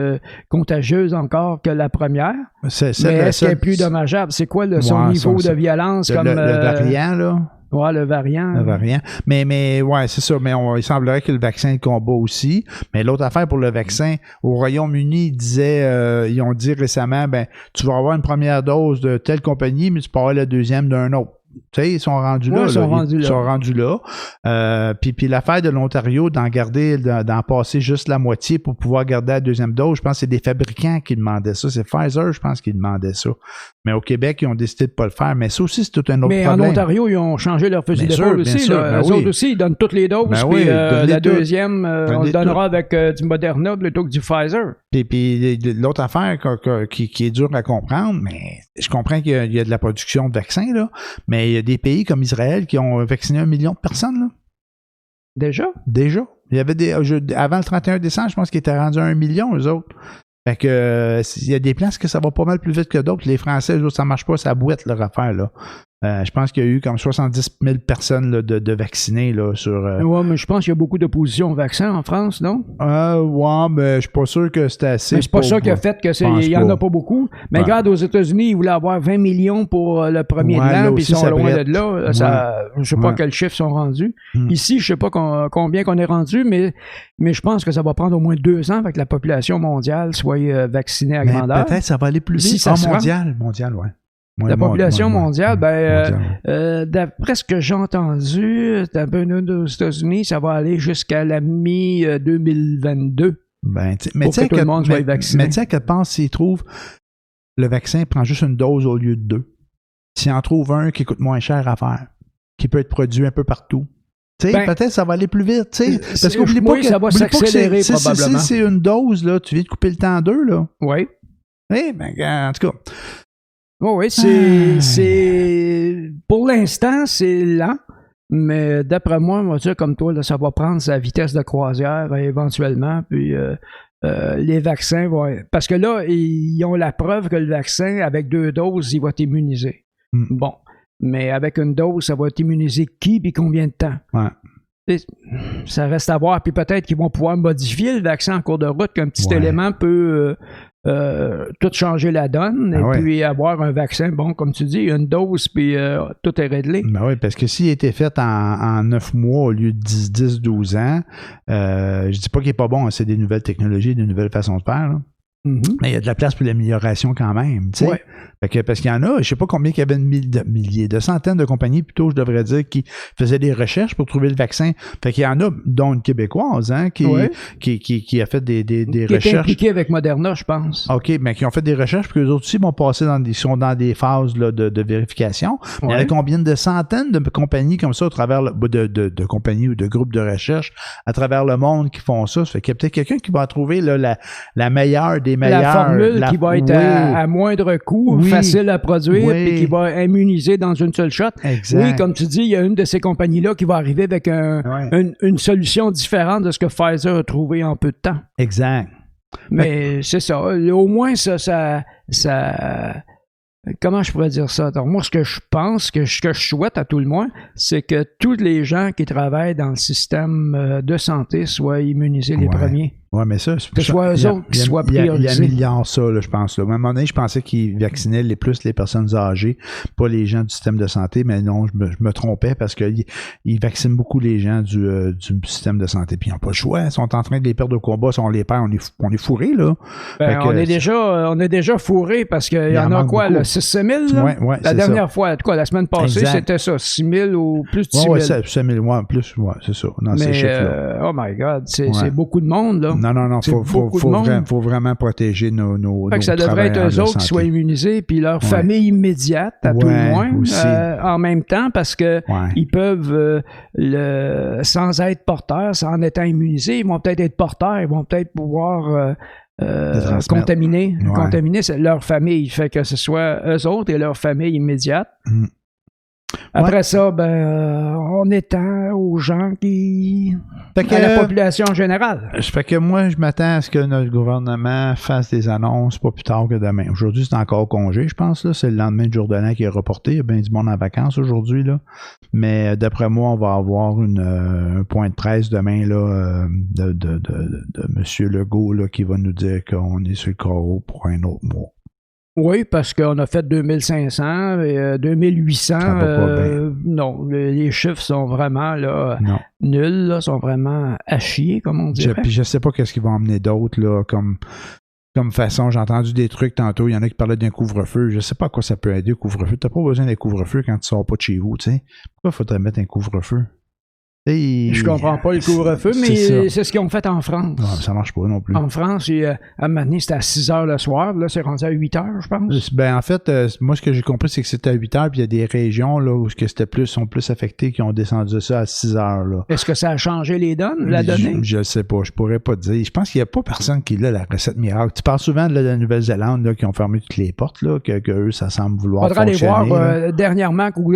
contagieuse encore que la première. Mais est-ce qu'elle est plus dommageable? C'est quoi son niveau de violence? Le variant, là? Ouais, le variant. Le variant. Mais ouais, c'est ça. Mais il semblerait que le vaccin le combat aussi. Mais l'autre affaire pour le vaccin, au Royaume-Uni, ils ont dit récemment, tu vas avoir une première dose de telle compagnie, mais tu peux avoir la deuxième d'un autre. Tu sais, ils sont rendus là. Ils sont rendus là. Puis l'affaire de l'Ontario, d'en passer juste la moitié pour pouvoir garder la deuxième dose, je pense que c'est des fabricants qui demandaient ça. C'est Pfizer, je pense, qui demandait ça. Mais au Québec, ils ont décidé de ne pas le faire. Mais ça aussi, c'est tout un autre problème. Mais en Ontario, ils ont changé leur fusil d'épaule aussi. Eux autres aussi, ils donnent toutes les doses. Puis la deuxième, on le donnera avec du Moderna plutôt que du Pfizer. Puis l'autre affaire qui est dure à comprendre, mais je comprends qu'il y a de la production de vaccins, là, mais il y a des pays comme Israël qui ont vacciné 1 million de personnes. Là. Déjà? Il y avait avant le 31 décembre, je pense qu'ils étaient rendus à 1 million, eux autres. Fait que il y a des places que ça va pas mal plus vite que d'autres. Les Français, eux autres, ça marche pas, ça boîte leur affaire, là. Je pense qu'il y a eu comme 70 000 personnes là, de vaccinées là, sur... Ouais, mais je pense qu'il y a beaucoup d'opposition au vaccin en France, non? Ouais, mais je suis pas sûr que c'était assez. Mais c'est pas ça qui a fait qu'il y en a pas beaucoup. Mais regarde, aux États-Unis, ils voulaient avoir 20 millions pour le premier de l'an, puis ils sont loin de là. Je sais pas quels chiffres sont rendus. Ici, je sais pas combien qu'on est rendu, mais je pense que ça va prendre au moins 2 ans avec que la population mondiale soit vaccinée à grandeur. Peut-être ça va aller plus vite. Mondial, ouais. La population mondiale, d'après ce que j'ai entendu, aux États-Unis, ça va aller jusqu'à la mi-2022. Mais tout le monde soit vacciné. Mais tu sais, que pense s'ils trouvent le vaccin prend juste une dose au lieu de 2. S'ils en trouvent un qui coûte moins cher à faire, qui peut être produit un peu partout. Tu sais, peut-être ça va aller plus vite, tu sais. Parce qu'oublie pas que ça va s'accélérer probablement. Si c'est une dose, là, tu viens de couper le temps en 2, là. Oui. En tout cas. Oui, pour l'instant, c'est lent, mais d'après moi, on va dire comme toi, là, ça va prendre sa vitesse de croisière éventuellement, puis les vaccins vont... Parce que là, ils ont la preuve que le vaccin, avec 2 doses, il va t'immuniser. Bon, mais avec une dose, ça va t'immuniser qui puis combien de temps? Ouais. Ça reste à voir, puis peut-être qu'ils vont pouvoir modifier le vaccin en cours de route, qu'un petit élément peut... tout changer la donne et puis avoir un vaccin, bon, comme tu dis, une dose, puis tout est réglé. Ben oui, parce que s'il a été fait en 9 mois au lieu de 10-12 ans, je dis pas qu'il est pas bon, c'est des nouvelles technologies, des nouvelles façons de faire, là. Mais il y a de la place pour l'amélioration quand même, tu sais. Parce qu'il y en a, je sais pas combien il y avait de centaines de compagnies, plutôt, je devrais dire, qui faisaient des recherches pour trouver le vaccin. Fait qu'il y en a, dont une québécoise, hein, qui a fait des recherches. Qui est impliquée avec Moderna, je pense. OK, mais qui ont fait des recherches, puis eux autres aussi vont passer sont dans des phases là, de vérification. Il y en a combien de centaines de compagnies comme ça, au travers de compagnies ou de groupes de recherche à travers le monde qui font ça. Ça fait qu'il y a peut-être quelqu'un qui va trouver là, la meilleure des meilleures. La formule qui va être à moindre coût, facile à produire, puis qui va immuniser dans une seule shot. Exact. Oui, comme tu dis, il y a une de ces compagnies-là qui va arriver avec une solution différente de ce que Pfizer a trouvé en peu de temps. Exact. Mais c'est ça. Au moins, ça comment je pourrais dire ça? Donc, moi, ce que je pense, ce que je souhaite à tout le moins, c'est que tous les gens qui travaillent dans le système de santé soient immunisés les premiers. Oui, mais ça, que ce soit eux autres qui soient priorisés. Il améliore ça, là, je pense. Là. À un moment donné, je pensais qu'ils vaccinaient plus les personnes âgées, pas les gens du système de santé, mais non, je me trompais parce qu'ils vaccinent beaucoup les gens du système de santé. Puis ils n'ont pas le choix. Ils sont en train de les perdre au combat. Si on les perd, on est fourrés, là. On est déjà fourrés parce qu'il y en a quoi, 6-7 000? Oui, la dernière fois, la semaine passée, c'était ça, 6 000 ou plus de 6 000. Oui, 6 000, plus, c'est ça. Dans ces chiffres-là. Oh my God, c'est beaucoup de monde, là. Non, faut vraiment protéger nos fait que ça devrait être eux autres qui soient immunisés, puis leur famille immédiate, à tout le moins, en même temps, parce que ils peuvent, sans être porteurs, sans étant immunisés, ils vont peut-être être porteurs, ils vont peut-être pouvoir contaminés. Ouais. Contaminés, c'est leur famille. Fait que ce soit eux autres et leur famille immédiate. Après ça, on étend aux gens à la population générale. Fait que moi, je m'attends à ce que notre gouvernement fasse des annonces pas plus tard que demain. Aujourd'hui, c'est encore congé, je pense. Là. C'est le lendemain du jour de l'an qui est reporté. Il y a bien du monde en vacances aujourd'hui. Là. Mais d'après moi, on va avoir un point de presse demain là, de M. Legault là, qui va nous dire qu'on est sur le carreau pour un autre mois. Oui, parce qu'on a fait 2500 et 2800. Non, les chiffres sont vraiment là, nuls, là, sont vraiment à chier, comme on dirait. Puis je sais pas qu'est-ce qu'ils vont emmener d'autres, là, comme façon. J'ai entendu des trucs tantôt. Il y en a qui parlaient d'un couvre-feu. Je sais pas à quoi ça peut aider, le couvre-feu. T'as pas besoin d'un couvre-feu quand tu sors pas de chez vous, tu sais. Pourquoi faudrait mettre un couvre-feu? Je comprends pas le couvre-feu, mais c'est ce qu'ils ont fait en France. Non, ça marche pas non plus. En France, à un moment donné, c'était à 6 heures le soir. Là, c'est rendu à 8 heures, je pense. En fait, moi, ce que j'ai compris, c'est que c'était à 8 heures, puis il y a des régions là, où sont plus affectées qui ont descendu ça à 6 heures. Là. Est-ce que ça a changé les donnes, la donnée? Je ne sais pas. Je pourrais pas te dire. Je pense qu'il n'y a pas personne qui a la recette miracle. Tu parles souvent de la Nouvelle-Zélande là, qui ont fermé toutes les portes, là, que eux, ça semble vouloir fonctionner. Il faudra aller voir dernièrement où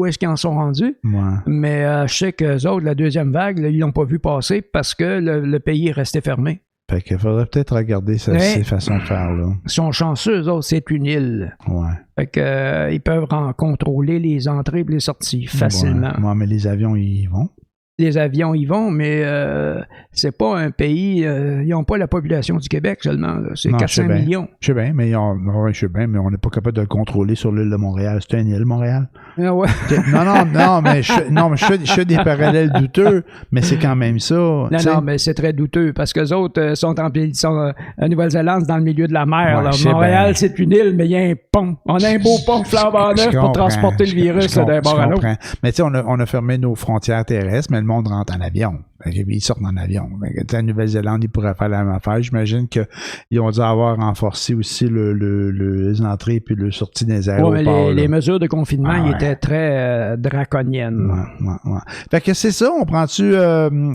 est-ce qu'ils en sont rendus. Ouais. Mais je sais qu'eux autres, la deuxième vague, là, ils l'ont pas vu passer parce que le pays est resté fermé. Fait qu'il faudrait peut-être regarder ces façons de faire, là. Ils sont chanceux, eux autres, c'est une île. Ouais. Fait que, ils peuvent contrôler les entrées et les sorties facilement. Ouais, mais les avions, ils y vont. Les avions y vont, mais c'est pas un pays... ils n'ont pas la population du Québec seulement. Là. C'est 400 millions. Je sais bien, mais on n'est pas capable de le contrôler sur l'île de Montréal. C'est une île, Montréal? Ah ouais. Non, mais je fais des parallèles douteux, mais c'est quand même ça. Non, mais c'est très douteux, parce qu'eux autres sont en Nouvelle-Zélande, dans le milieu de la mer. Ouais, là. Montréal, c'est une île, mais il y a un pont. On a un beau pont flambant neuf pour transporter le virus d'un bord à l'autre. Mais tu sais, on a fermé nos frontières terrestres, mais le monde rentre en avion. Ils sortent en avion. En Nouvelle-Zélande, ils pourraient faire la même affaire. J'imagine qu'ils ont dû avoir renforcé aussi les entrées puis le sortie des aéroports. Ouais, les mesures de confinement ils étaient très draconiennes. Ouais. Fait que c'est ça, on prend-tu...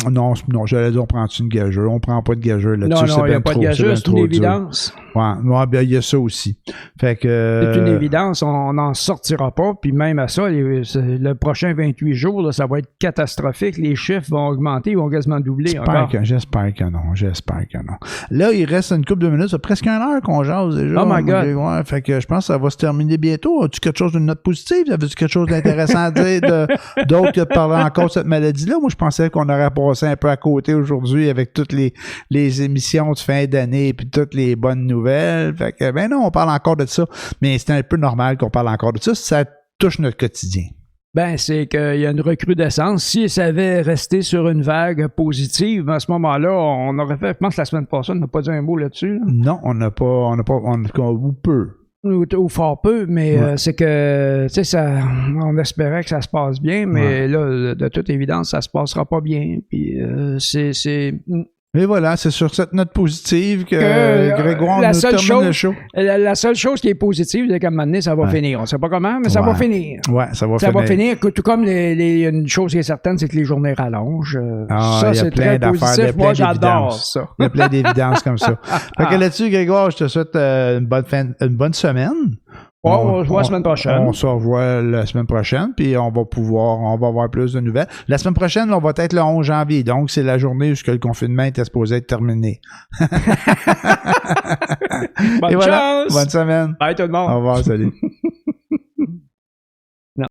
non, j'allais dire on prend-tu une gageure. On prend pas de gageure là-dessus. Non, il n'y a pas de gageure, c'est une évidence. Ouais, bien, il y a ça aussi. Fait que... C'est une évidence, on n'en sortira pas. Puis même à ça, le prochain 28 jours, là, ça va être catastrophique. Les chiffres vont augmenter, ils vont quasiment doubler. J'espère que non. Là, il reste une couple de minutes. C'est presque 1 heure qu'on jase déjà. Oh my God. Ouais, fait que je pense que ça va se terminer bientôt. As-tu quelque chose d'une note positive? Avais-tu quelque chose d'intéressant à dire d'autre que de parler encore de cette maladie-là? Moi, je pensais qu'on aurait passé un peu à côté aujourd'hui avec toutes les émissions de fin d'année et puis toutes les bonnes nouvelles. Fait que, non, on parle encore de ça. Mais c'est un peu normal qu'on parle encore de ça. Ça touche notre quotidien. C'est qu'il y a une recrudescence. Si ça avait resté sur une vague positive, à ce moment-là, on aurait fait, je pense que la semaine passée, on n'a pas dit un mot là-dessus. Là. Non, on n'a pas, ou peu. Ou fort peu, mais c'est que, tu sais, on espérait que ça se passe bien, mais là, de toute évidence, ça se passera pas bien. Puis Et voilà, c'est sur cette note positive que Grégoire nous termine le show. La seule chose qui est positive, c'est qu'à un moment donné, ça va finir. On ne sait pas comment, mais ça va finir. Ouais, ça va finir. Tout comme une chose qui est certaine, c'est que les journées rallongent. Ça, c'est très positif. Moi, j'adore ça. Il y a plein d'évidences comme ça. Fait que là-dessus, Grégoire, je te souhaite une bonne semaine. On se voit la semaine prochaine. On se revoit la semaine prochaine, puis on va avoir plus de nouvelles. La semaine prochaine, on va être le 11 janvier, donc c'est la journée où le confinement était supposé être terminé. Bonne chance! Bonne semaine. Bye tout le monde. Au revoir, salut.